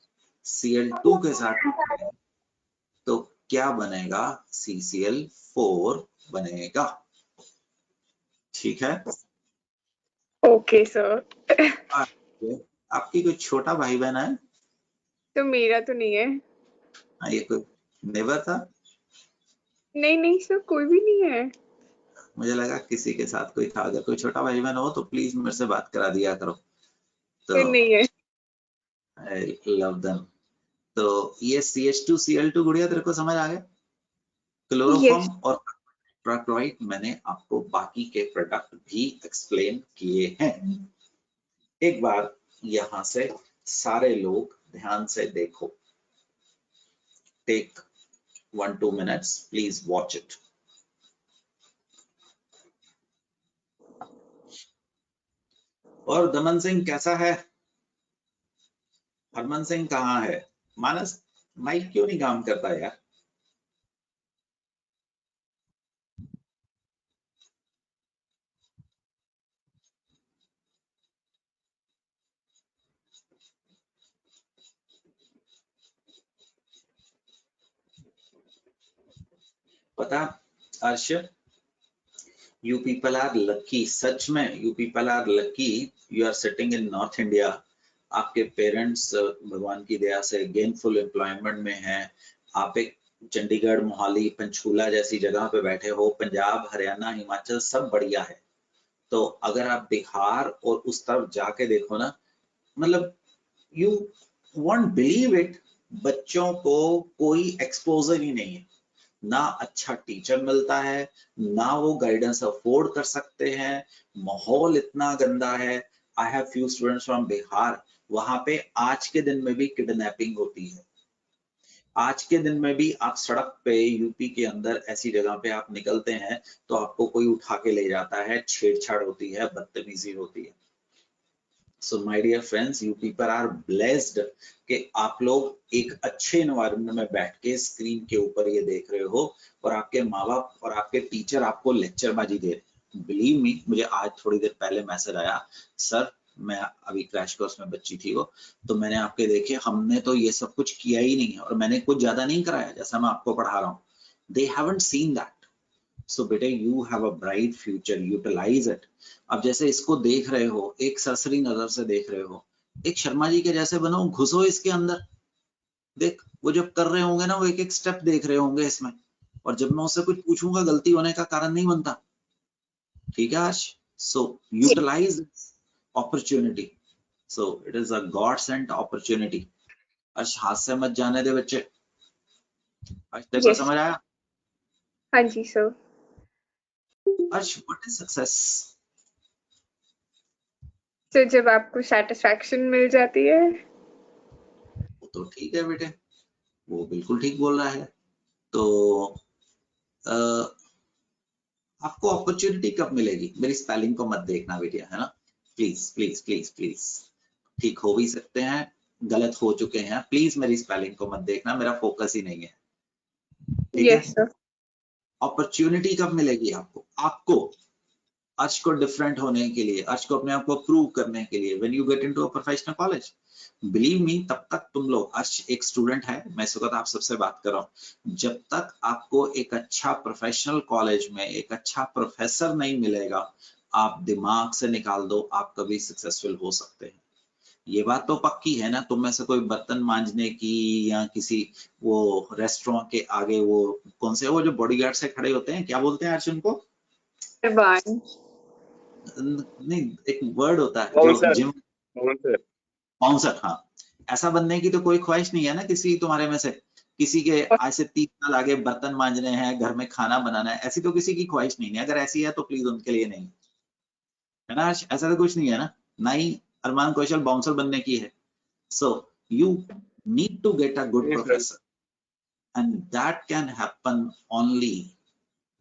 Cl2 के साथ टकराए तो क्या बनेगा? CCl4 बनेगा। ठीक है? Okay, sir. आपकी कोई छोटा भाई बहन है? तो मेरा तो नहीं है। ये कोई नेबर था? नहीं नहीं सर, कोई भी नहीं है। मुझे लगा किसी के साथ कोई था। अगर कोई छोटा भाई बहन हो तो प्लीज मेरे से बात करा दिया करो। तो नहीं है। I love them. तो ये CH2Cl2 गुड़िया तेरे को समझ आ गया? क्लोरोफॉर्म और टेट्राक्लोराइड मैंने आपको बाकी के प्रोडक्ट भी एक्सप्लेन किए हैं। एक बार यहाँ से सारे लोग ध्यान से देखो। Take 1-2 minutes, please watch it. और दमन सिंह कैसा है? हरमन सिंह कहाँ है? मानस माइक क्यों नहीं काम करता यार? पता Arsh, you people are lucky. सच में you people are lucky. You are sitting in North India. आपके पेरेंट्स भगवान की दया से गेनफुल एम्प्लॉयमेंट में हैं। आप एक चंडीगढ़, मोहाली, पंचकूला जैसी जगह पे बैठे हो। पंजाब, हरियाणा, हिमाचल सब बढ़िया है। तो अगर आप बिहार और उस तरफ जाके देखो ना मतलब यू वॉन्ट बिलीव इट, बच्चों को कोई एक्सपोजर ही नहीं है, ना अच्छा टीचर मिलता है, ना वो गाइडेंस अफोर्ड कर सकते हैं, माहौल इतना गंदा है। I have few students from Bihar, वहां पे आज के दिन में भी किडनैपिंग होती है। आज के दिन में भी आप सड़क पे यूपी के अंदर ऐसी जगह पे आप निकलते हैं तो आपको कोई उठा के ले जाता है, छेड़छाड़ होती है, बदतमीजी होती है। So my dear friends, you people are blessed कि आप लोग एक अच्छे एनवायरनमेंट में बैठ के स्क्रीन के ऊपर ये देख रहे हो और आपके माँ बाप और आपके टीचर आपको लेक्चरबाजी दे रहे हैं। बिलीव मी, मुझे आज थोड़ी देर पहले मैसेज आया, सर मैं अभी क्रैश कोर्स में बच्ची थी वो, तो मैंने आपके देखे, हमने तो ये सब कुछ किया ही नहीं है और मैंने कुछ ज्यादा नहीं कराया जैसा मैं आपको पढ़ा रहा हूँ। They haven't seen that. So बेटे, you have a bright future, utilize it. अब जैसे इसको देख रहे हो, एक सरसरी नजर से देख रहे हो, एक शर्मा जी के जैसे बनो, घुसो इसके अंदर। देख, वो जब कर रहे होंगे ना, वो एक एक स्टेप देख रहे होंगे इसमें, और जब मैं उससे कुछ पूछूंगा गलती होने का कारण नहीं बनता। ठीक है आश? सो utilise opportunity. So it is a God sent opportunity. अर्श, हाथ से मत जाने दे बच्चे। अर्श, तेरे को समझ आया? हाँ जी सर। अर्श, what is success? तो जब आपको सेटिस्फैक्शन मिल जाती है। वो तो ठीक है बेटे, वो बिल्कुल ठीक बोल रहा है। तो आपको अपॉर्चुनिटी कब मिलेगी? मेरी स्पेलिंग को मत देखना बेटिया, है ना? प्लीज प्लीज प्लीज प्लीज, ठीक हो भी सकते हैं, गलत हो चुके हैं, प्लीज मेरी स्पेलिंग को मत देखना, मेरा फोकस ही नहीं है। ठीक है? सर। अपॉर्चुनिटी कब मिलेगी आपको? आपको अर्श को डिफरेंट होने के लिए, अर्श को अपने आप को प्रूव करने के लिए, when you get into a professional college. Believe me, तब तक तुम लोग, अर्श एक स्टूडेंट है, मैं इस वक्त आप सबसे बात कर रहा हूँ, जब तक आपको एक अच्छा प्रोफेशनल कॉलेज में एक अच्छा प्रोफेसर नहीं मिलेगा, आप दिमाग से निकाल दो, आप कभी सक्सेसफुल हो सकते हैं। ये बात तो पक्की है ना? तुम में से कोई बर्तन मांजने की या किसी वो रेस्टोरेंट के आगे वो कौन से वो जो बॉडीगार्ड से खड़े होते हैं, क्या बोलते हैं अर्श उनको? नहीं, एक वर्ड होता है जो जिम, बाउंसर। हाँ, ऐसा बनने की तो कोई ख्वाहिश नहीं है ना किसी तुम्हारे में से? किसी के आज से 30 साल आगे बर्तन मांजने हैं, घर में खाना बनाना है, ऐसी तो किसी की ख्वाहिश नहीं है। अगर ऐसी है तो प्लीज उनके लिए नहीं, है ना? ऐसा तो कुछ नहीं है ना? ना ही अरमान कौशल बाउंसर बनने की है। So you need to get a good professor, and that can happen only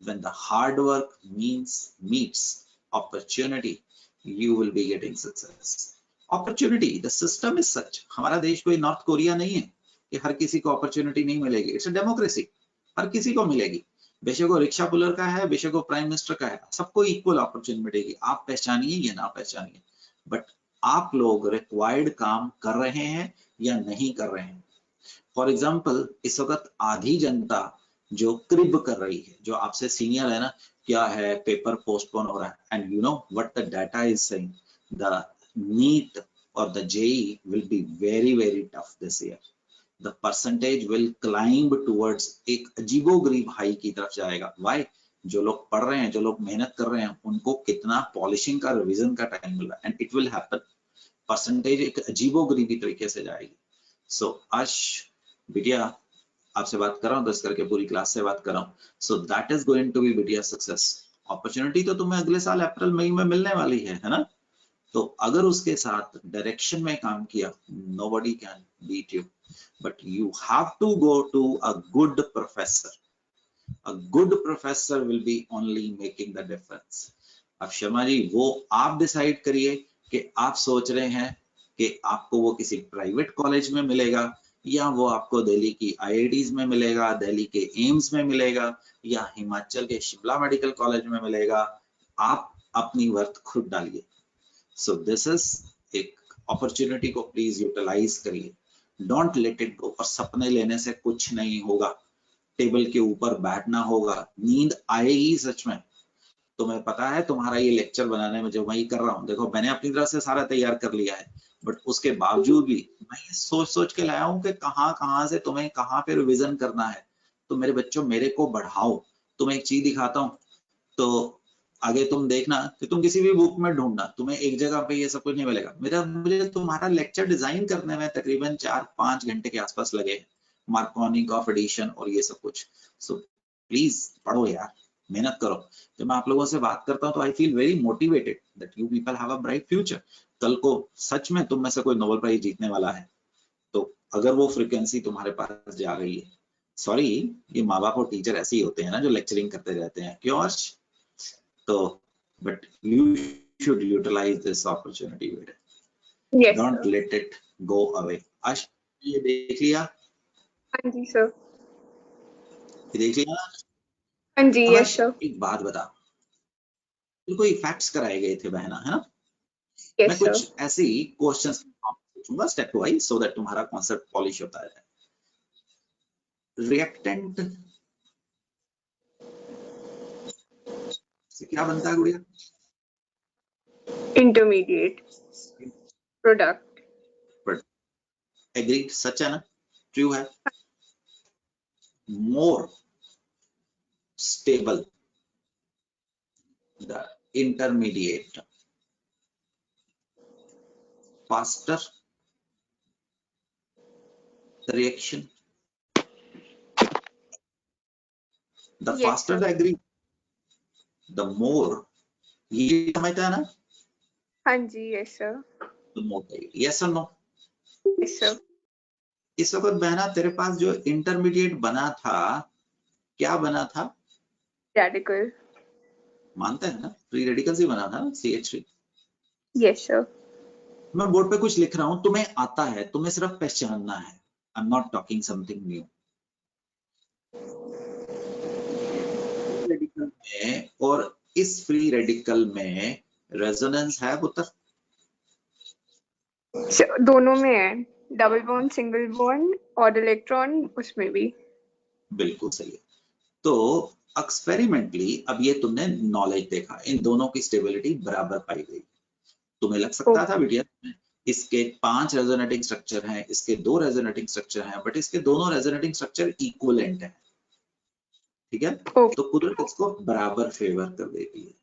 when the hard work meets opportunity, you will be getting success. Opportunity, the system is such. हमारा देश कोई नॉर्थ कोरिया नहीं है कि हर किसी को opportunity नहीं मिलेगी। इट्स अ डेमोक्रेसी, हर किसी को मिलेगी, बेशक वो रिक्शा पुलर का है, बेशक वो प्राइम मिनिस्टर का है, सबको इक्वल अपॉर्चुनिटी मिलेगी। आप पहचानिए या ना पहचानिए, बट आप लोग रिक्वायर्ड काम कर रहे हैं या नहीं कर रहे हैं। फॉर एग्जाम्पल, इस वक्त आधी जनता जो क्रिब कर रही है, जो आपसे सीनियर है ना, क्या है पेपर पोस्टपोन हो रहा है, and you know what the data is saying, the NEET और the JEE will be very very tough this year. The percentage will climb towards एक अजीबोगरीब हाई की तरफ जाएगा। व्हाई? जो लोग पढ़ रहे हैं, जो लोग मेहनत कर रहे हैं, उनको कितना पॉलिशिंग का, रिवीजन का टाइम मिल रहा है, and it will happen. Percentage एक अजीबोगरीबी तरीके से जाएगी। सो अर्श बिटिया, आपसे बात कर रहा हूँ तो इस करके पूरी क्लास से बात कर रहा हूँ। So that is going to be बिटिया सक्सेस। अपॉर्चुनिटी तो तुम्हें अगले साल अप्रैल मई में मिलने वाली है ना? तो अगर उसके साथ डायरेक्शन में काम किया, nobody can beat you, but you have to go to a good professor. A good professor will be only making the difference. अब शर्मा जी, वो आप डिसाइड करिए कि आप सोच रहे हैं कि आपको वो किसी प्राइवेट कॉलेज में मिलेगा, या वो आपको दिल्ली की आईआईटीज में मिलेगा, दिल्ली के एम्स में मिलेगा, या हिमाचल के शिमला मेडिकल कॉलेज में मिलेगा। आप अपनी वर्थ खुद डालिए। सो दिस इज एक अपॉर्चुनिटी को प्लीज यूटिलाइज करिए, डोंट लेट इट गो। और सपने लेने से कुछ नहीं होगा, टेबल के ऊपर बैठना होगा, नींद आएगी सच में। तुम्हें पता है, तुम्हारा ये लेक्चर बनाने में जो मैं कर रहा हूँ, देखो मैंने अपनी तरफ से सारा तैयार कर लिया है, बट उसके बावजूद भी मैं ये सोच सोच के लाया हूँ कि कहाँ से तुम्हें कहाँ पे रिवीजन करना है। तो मेरे बच्चों, मेरे को बढ़ाओ। तुम्हें एक चीज दिखाता हूँ, तो आगे तुम देखना कि तुम किसी भी बुक में ढूंढना, तुम्हें एक जगह पे ये सब कुछ नहीं मिलेगा। मुझे तुम्हारा लेक्चर डिजाइन करने में तकरीबन 4-5 घंटे के आसपास लगे, मार्कोनी ऑफ एडिशन और ये सब कुछ। सो प्लीज पढ़ो यार, मेहनत करो। जब मैं आप लोगों से बात करता हूँ तो I feel very motivated that you people have a bright future. कल को सच में तुम में से कोई नोबेल प्राइज जीतने वाला है, तो अगर वो फ्रीक्वेंसी तुम्हारे पास जा गई है, सॉरी ये माँ बाप और टीचर ऐसे ही होते हैं ना जो लेक्चरिंग करते रहते हैं, क्यों अर्श? तो but you should utilise this opportunity, yes don't sir. Let it go away. Arsh ये देख लिया? हाँ जी सर। ये देख लिया? हाँ जी अब यस अर्श सर। एक बात बता, कोई फैक्ट्स कराए गए थे बहना, है ना? मैं यस सर। कुछ ऐसे ही क्वेश्चंस पूछूंगा स्टेप वाइज, सो दैट तुम्हारा कॉन्सेप्ट पॉलिश होता है। रिएक्टेंट से क्या बनता है गुड़िया? Intermediate product. एग्रीड, सच है ना? ट्रू है। More stable the intermediate, faster the reaction, the Yes, faster sir. the agree, the more, ये समझता है ना? हाँ जी yes sir. the more, yes or no? Yes sir. इस वक्त बहना तेरे पास जो इंटरमीडिएट बना था, क्या बना था? रेडिकल। मानते हैं ना? फ्री रेडिकल ही बना था, CH3। Yes sir. मैं बोर्ड पे कुछ लिख रहा हूं, तुम्हें आता है, तुम्हें सिर्फ पहचानना है। I am not talking something new. Radical में और इस फ्री रेडिकल में रेजोनेंस है पुत्र? दोनों में है, डबल बॉन्ड सिंगल बॉन्ड और इलेक्ट्रॉन उसमें भी। बिल्कुल सही है। तो एक्सपेरिमेंटली अब ये तुमने नॉलेज देखा, इन दोनों की स्टेबिलिटी बराबर पाई गई। तुम्हें लग सकता था बिटिया इसके 5 रेजोनेटिंग स्ट्रक्चर हैं, इसके 2 रेजोनेटिंग स्ट्रक्चर हैं, बट इसके दोनों रेजोनेटिंग स्ट्रक्चर इक्विवेलेंट हैं, ठीक है? तो कुदरत इसको बराबर फेवर कर देती है।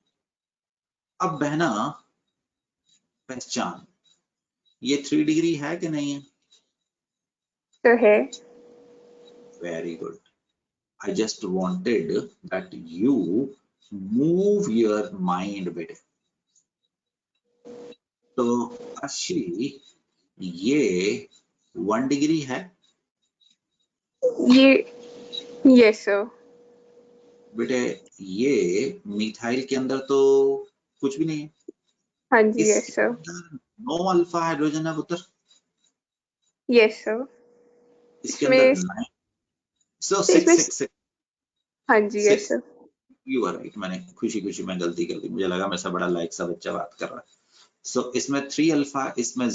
अब बहना पहचान, ये 3 डिग्री है कि नहीं है? तो है। Very good. I just wanted that you move your mind with it. तो अर्शी ये 1 डिग्री है? ये यस सर। बेटे ये मिथाइल के अंदर तो कुछ भी नहीं है। हाँ जी yes sir. No alpha hydrogen है पुत्र। Yes sir. इसके अंदर 9, so 6 हाँ जी yes sir. You are right. मैंने खुशी खुशी में गलती कर दी, मुझे लगा मेरे से बड़ा लाइक सा बच्चा बात कर रहा है। सो इसमें 3 अल्फा, इसमें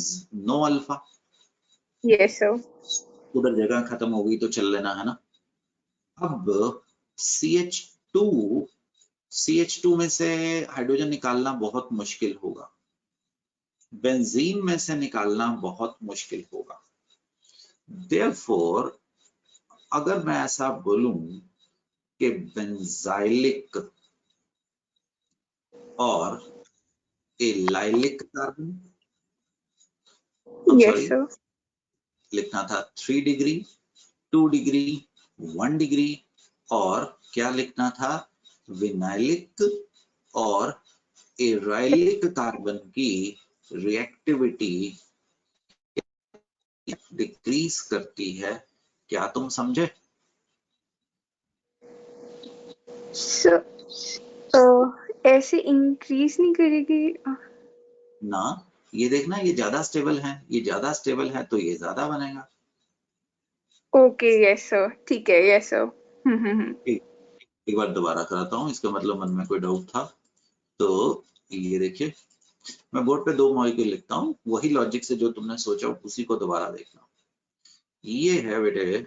नो अल्फा। Yes sir. उधर जगह खत्म हो गई तो चल लेना, है ना? अब CH2 में से हाइड्रोजन निकालना बहुत मुश्किल होगा, बेंजीन में से निकालना बहुत मुश्किल होगा। Therefore, अगर मैं ऐसा बोलूं कि बेंजाइलिक और एलाइलिक कार्बन, यस सर। लिखना था 3 डिग्री, 2 डिग्री, 1 डिग्री, और क्या लिखना था? विनाइलिक और एराइलिक कार्बन की रिएक्टिविटी डिक्रीज करती है। क्या तुम समझे? ऐसे इंक्रीज नहीं करेगी ना, ये देखना, ये ज्यादा स्टेबल है, ये ज्यादा स्टेबल है, तो ये ज्यादा बनेगा। ओके यस सर, ठीक है यस सर। एक बार दोबारा कराता हूँ, इसका मतलब मन में कोई डाउट था तो ये देखिए, मैं बोर्ड पे 2 मॉलिक्यूल लिखता हूँ, वही लॉजिक से जो तुमने सोचा उसी को दोबारा देखना। ये है बेटे,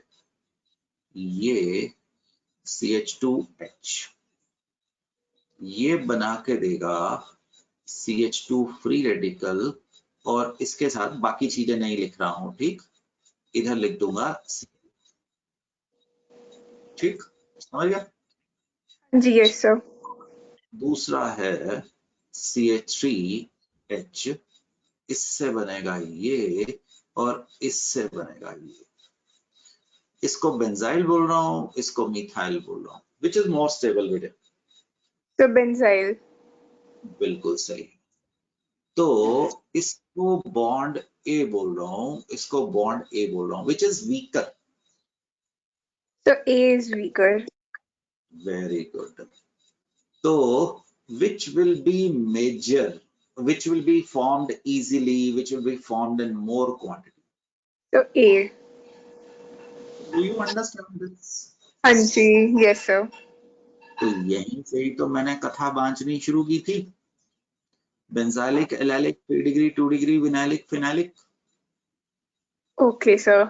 ये CH2H, ये बना के देगा CH2 फ्री रेडिकल, और इसके साथ बाकी चीजें नहीं लिख रहा हूं, ठीक? इधर लिख दूंगा, ठीक? समझ गया? जी यस सर। दूसरा है CH3H, इससे बनेगा ये और इससे बनेगा ये। इसको बेंजाइल बोल रहा हूँ, इसको मिथाइल बोल रहा हूँ। विच इज मोर स्टेबल बेटे? So benzyl. बिल्कुल सही। तो इसको बॉन्ड ए बोल रहा हूँ, इसको बॉन्ड ए बोल रहा हूँ। Which is weaker? So A is weaker. Very good. तो which will be major, which will be formed easily, which will be formed in more quantity? So A. Do you understand this? हाँ जी, yes sir. तो यहीं से ही तो मैंने कथा बांचनी शुरू की थी। Benzylic, allylic, 3 degree, 2 degree, vinylic, phenylic. Okay sir.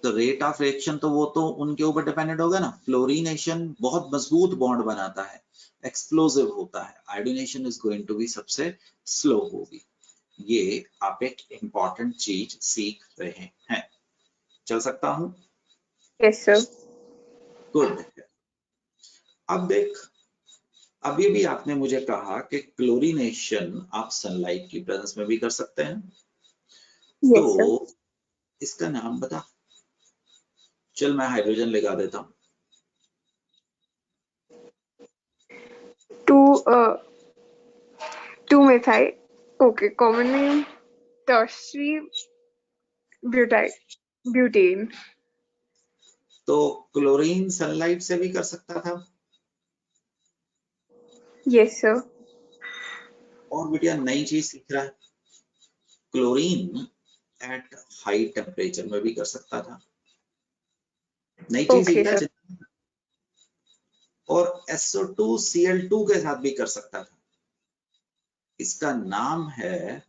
तो रेट ऑफ रिएक्शन तो वो तो उनके ऊपर डिपेंडेंट होगा ना। फ्लोरीनेशन बहुत मजबूत बॉन्ड बनाता है, एक्सप्लोसिव होता है। Iodination is going to be सबसे स्लो होगी। ये आप एक इंपॉर्टेंट चीज सीख रहे हैं। चल सकता हूं? Yes sir. गुड। अब देख, अभी भी आपने मुझे कहा कि क्लोरीनेशन आप सनलाइट की प्रेजेंस में भी कर सकते हैं। Yes sir. तो इसका नाम बता। चल मैं हाइड्रोजन लगा देता हूं। Two methyl. Okay, common name tertiary butane. तो क्लोरीन सनलाइट से भी कर सकता था। Yes sir. और बेटिया नई चीज सीख रहा है। क्लोरीन एट हाई टेम्परेचर में भी कर सकता था। नई चीज Okay सीख रहा sir. है। और SO2Cl2 के साथ भी कर सकता था। इसका नाम है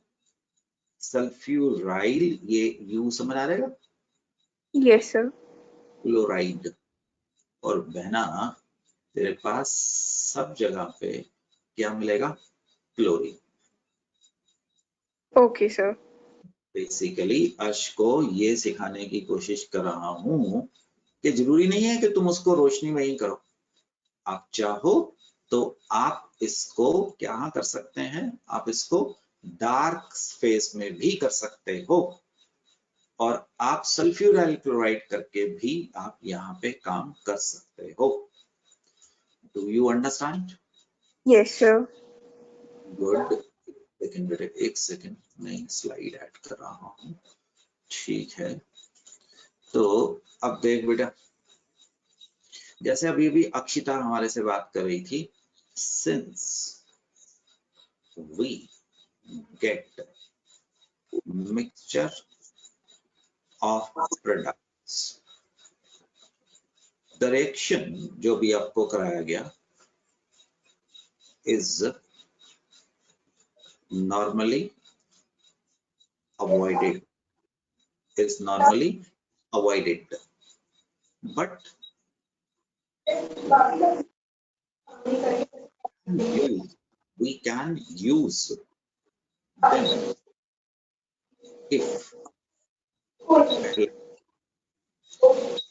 सल्फ्यूराइल। ये यू समझ आ रहेगा? Yes sir. क्लोराइड। और बहना तेरे पास सब जगह पे क्या मिलेगा? क्लोरीन। Okay sir. बेसिकली अर्श को ये सिखाने की कोशिश कर रहा हूं कि जरूरी नहीं है कि तुम उसको रोशनी में ही करो। आप चाहो तो आप इसको क्या कर सकते हैं, आप इसको डार्क स्पेस में भी कर सकते हो। और आप सल्फ्यूराइल क्लोराइड करके भी आप यहाँ पे काम कर सकते हो। Do you understand? Yes sir. Good. लेकिन बेटे एक सेकंड, नई स्लाइड ऐड कर रहा हूँ। ठीक है, तो अब देख बेटा, जैसे अभी अभी अक्षिता हमारे से बात कर रही थी। Since we get mixture of products, the reaction जो भी आपको कराया गया is normally avoided, but we can use them if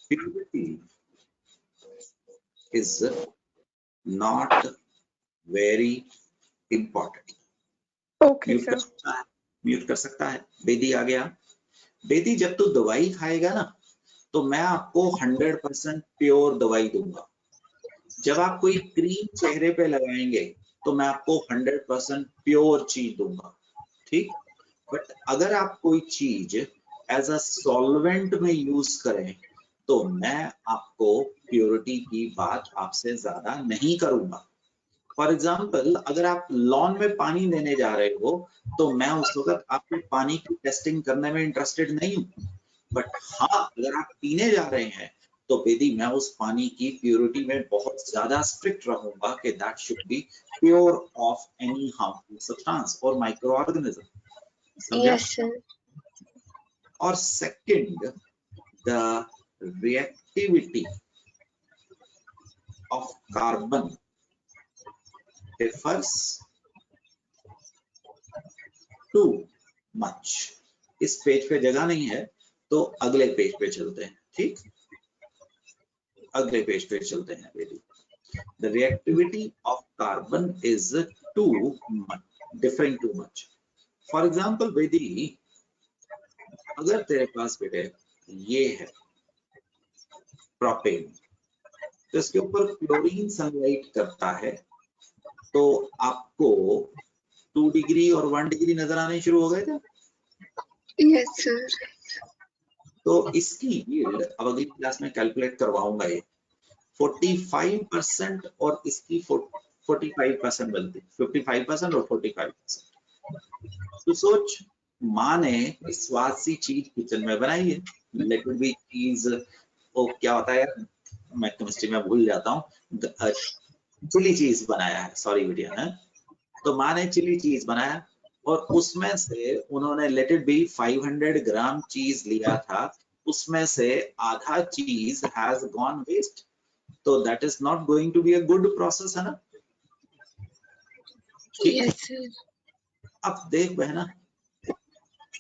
purity is not very important. Okay sir. Mute कर सकता है। बेदी आ गया। बेदी, जब तू दवाई खाएगा ना तो मैं आपको 100% प्योर दवाई दूंगा। जब आप कोई क्रीम चेहरे पे लगाएंगे तो मैं आपको 100% प्योर चीज दूंगा, ठीक। बट अगर आप कोई चीज एज अ सॉल्वेंट में यूज करें तो मैं आपको प्योरिटी की बात आपसे ज्यादा नहीं करूंगा। फॉर एग्जाम्पल, अगर आप लॉन में पानी देने जा रहे हो तो मैं उस वक्त आपके पानी की टेस्टिंग करने में इंटरेस्टेड नहीं हूं। बट हाँ, अगर आप पीने जा रहे हैं तो बेदी मैं उस पानी की प्योरिटी में बहुत ज्यादा स्ट्रिक्ट रहूंगा कि that should be pure of any harmful substance और माइक्रो ऑर्गेनिज्म। समझा? Yes sir. और second, the reactivity of carbon differs too much। इस पेज पे जगह नहीं है तो अगले पेज पे चलते हैं, ठीक। अगले पेज पे चलते हैं बेटी। The reactivity of carbon is too much, differing too much. For example, Vedi, अगर तेरे पास बेटे ये है प्रोपेन, तो इसके ऊपर क्लोरीन सनलाइट करता है तो आपको 2 डिग्री और 1 डिग्री नजर आने शुरू हो गए थे। Yes sir. तो इसकी यील्ड अब अगली क्लास में कैलकुलेट करवाऊंगा। ये 45% और इसकी 45% बनती, 55% और 45%। तो सोच, माँ ने स्वाद सी चीज किचन में बनाई है, लेट इट बी चीज, वो क्या होता है यार, मैं केमिस्ट्री में भूल जाता हूँ, चिली चीज बनाया है, सॉरी बेटिया है। तो माँ ने चिली चीज बनाया और उसमें से उन्होंने लेट इट बी 500 ग्राम चीज लिया था, उसमें से आधा चीज हैज गॉन वेस्ट, तो that is not going to be a good process, है ना। Yes sir. अब देख बहना,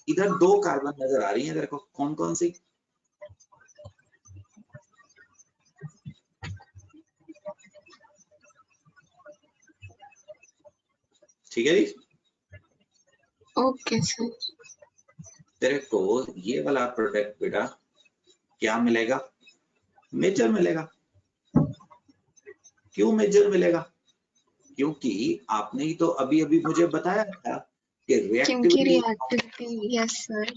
इधर 2 कार्बन नजर आ रही है तेरे को, कौन कौन सी? ठीक है जी, ओके सर। तेरे को ये वाला प्रोडक्ट बेटा क्या मिलेगा? मेजर मिलेगा। क्यों मेजर मिलेगा? क्योंकि आपने ही तो अभी अभी मुझे बताया था कि क्योंकि रिएक्टिविटी, रिएक्टिविटी, यस सर,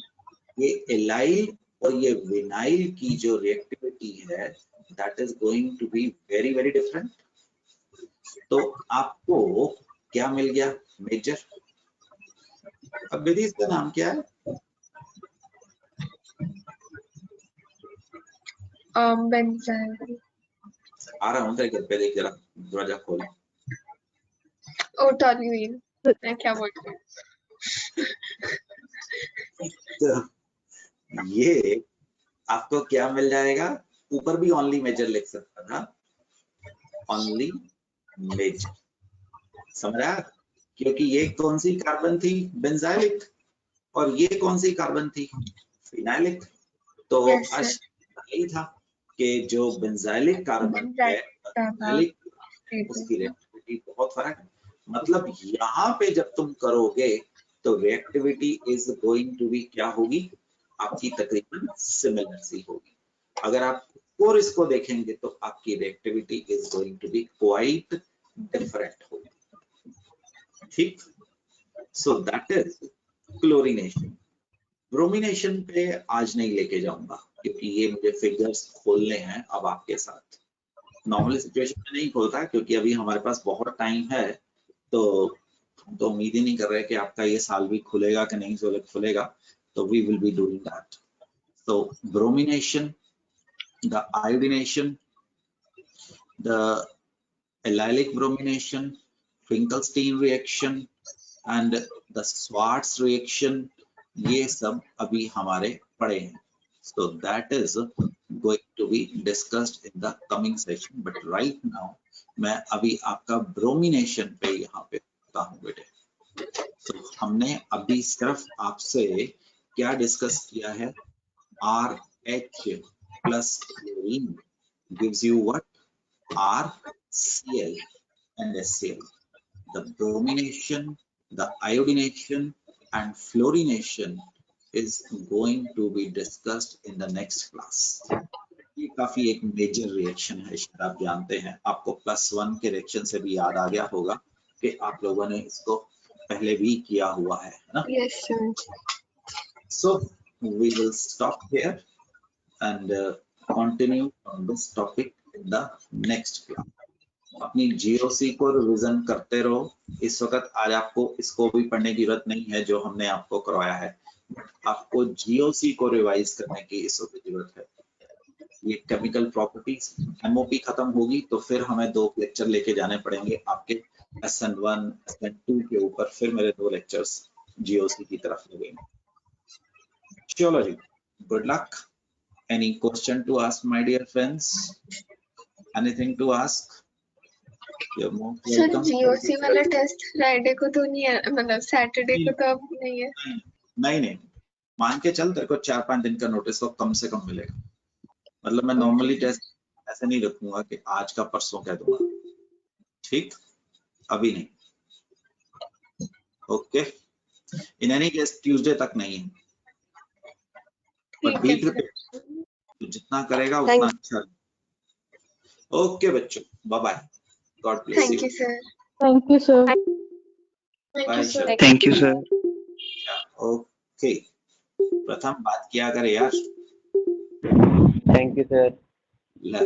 ये एलाइल और ये विनाइल की जो रिएक्टिविटी है that is going to be very very different. तो आपको क्या मिल गया? मेजर। अब विधि, इसका नाम क्या है? बेंजाइल। आ रहा हूँ तेरे घर पे, देख जरा दरवाजा खोल। ओ टॉल्यूइन, मैं क्या बोल रही हूँ। तो ये आपको क्या मिल जाएगा? ऊपर भी ओनली मेजर लिख सकता था, ओनली मेजर, समझा? क्योंकि ये कौन सी कार्बन थी? बेंजाइलिक, और ये कौन सी कार्बन थी? फिनाइलिक। तो Yes, sir. यही था कि जो बेंजाइलिक कार्बन है, बेंजाइलिक, उसकी रिएक्टिविटी बहुत फर्क है। मतलब यहाँ पे जब तुम करोगे तो reactivity is going to be क्या होगी? आपकी तकरीबन सिमिलर सी होगी। अगर आप और इसको देखेंगे तो आपकी reactivity is going to be quite different होगी। ठीक, so that is chlorination. Bromination पे आज नहीं लेके जाऊंगा क्योंकि ये मुझे फिगर्स खोलने हैं अब आपके साथ। नॉर्मल सिचुएशन में नहीं खोलता क्योंकि अभी हमारे पास बहुत टाइम है, तो उम्मीद ही नहीं कर रहे कि आपका ये साल भी खुलेगा कि नहीं खुलेगा, तो we will be doing that. So bromination, the iodination, the allylic bromination, Finkelstein reaction and the Schwarz reaction, ये सब अभी हमारे पढ़े हैं। So that is going to be discussed in the coming session, but right now मैं अभी आपका bromination पे यहाँ पे बता हूँ बेटे। तो हमने अभी सिर्फ आपसे क्या डिस्कस किया है? RH plus chlorine gives you what? RCl and HCl. The bromination, the iodination and fluorination is going to be discussed in the next class. ये काफी एक मेजर रिएक्शन है, शायद आप जानते हैं। आपको +1 के रिएक्शन से भी याद आ गया होगा कि आप लोगों ने इसको पहले भी किया हुआ है ना? Yes, sir. So we will stop here and continue on this topic in the next class. अपनी GOC को रिवीजन करते रहो। इस वक्त आज आपको इसको भी पढ़ने की जरूरत नहीं है जो हमने आपको करवाया है, आपको GOC को रिवाइज करने की इस वक्त जरूरत है। ये केमिकल प्रॉपर्टीज MOP खत्म होगी तो फिर हमें 2 लेक्चर लेके जाने पड़ेंगे आपके SN1 SN2 के ऊपर, फिर मेरे 2 लेक्चर्स GOC की तरफ लगेंगे। चलो जी, good luck. Any question to ask, my dear friends? Anything to ask? You're most sir welcome. GOC वाला टेस्ट फ्राइडे को तो नहीं है, मतलब सैटरडे को तो अब नहीं है। नहीं, मान के चल तेरे को 4-5 दिन का नोटिस तो कम से कम मिलेगा। मतलब मैं नॉर्मली टेस्ट ऐसे नहीं रखूंगा कि आज का परसों कह दूंगा, ठीक? अभी नहीं। Okay, in any case Tuesday तक नहीं है, बट बी प्रिपेयर्ड, जितना करेगा Thank उतना अच्छा। ओके बच्चों, bye bye, God bless Thank you, you, sir. Thank you, sir. Thank bye you, sir. Sharma. Thank you sir. Okay, Pratham बात किया करे यार। Thank you sir. ले,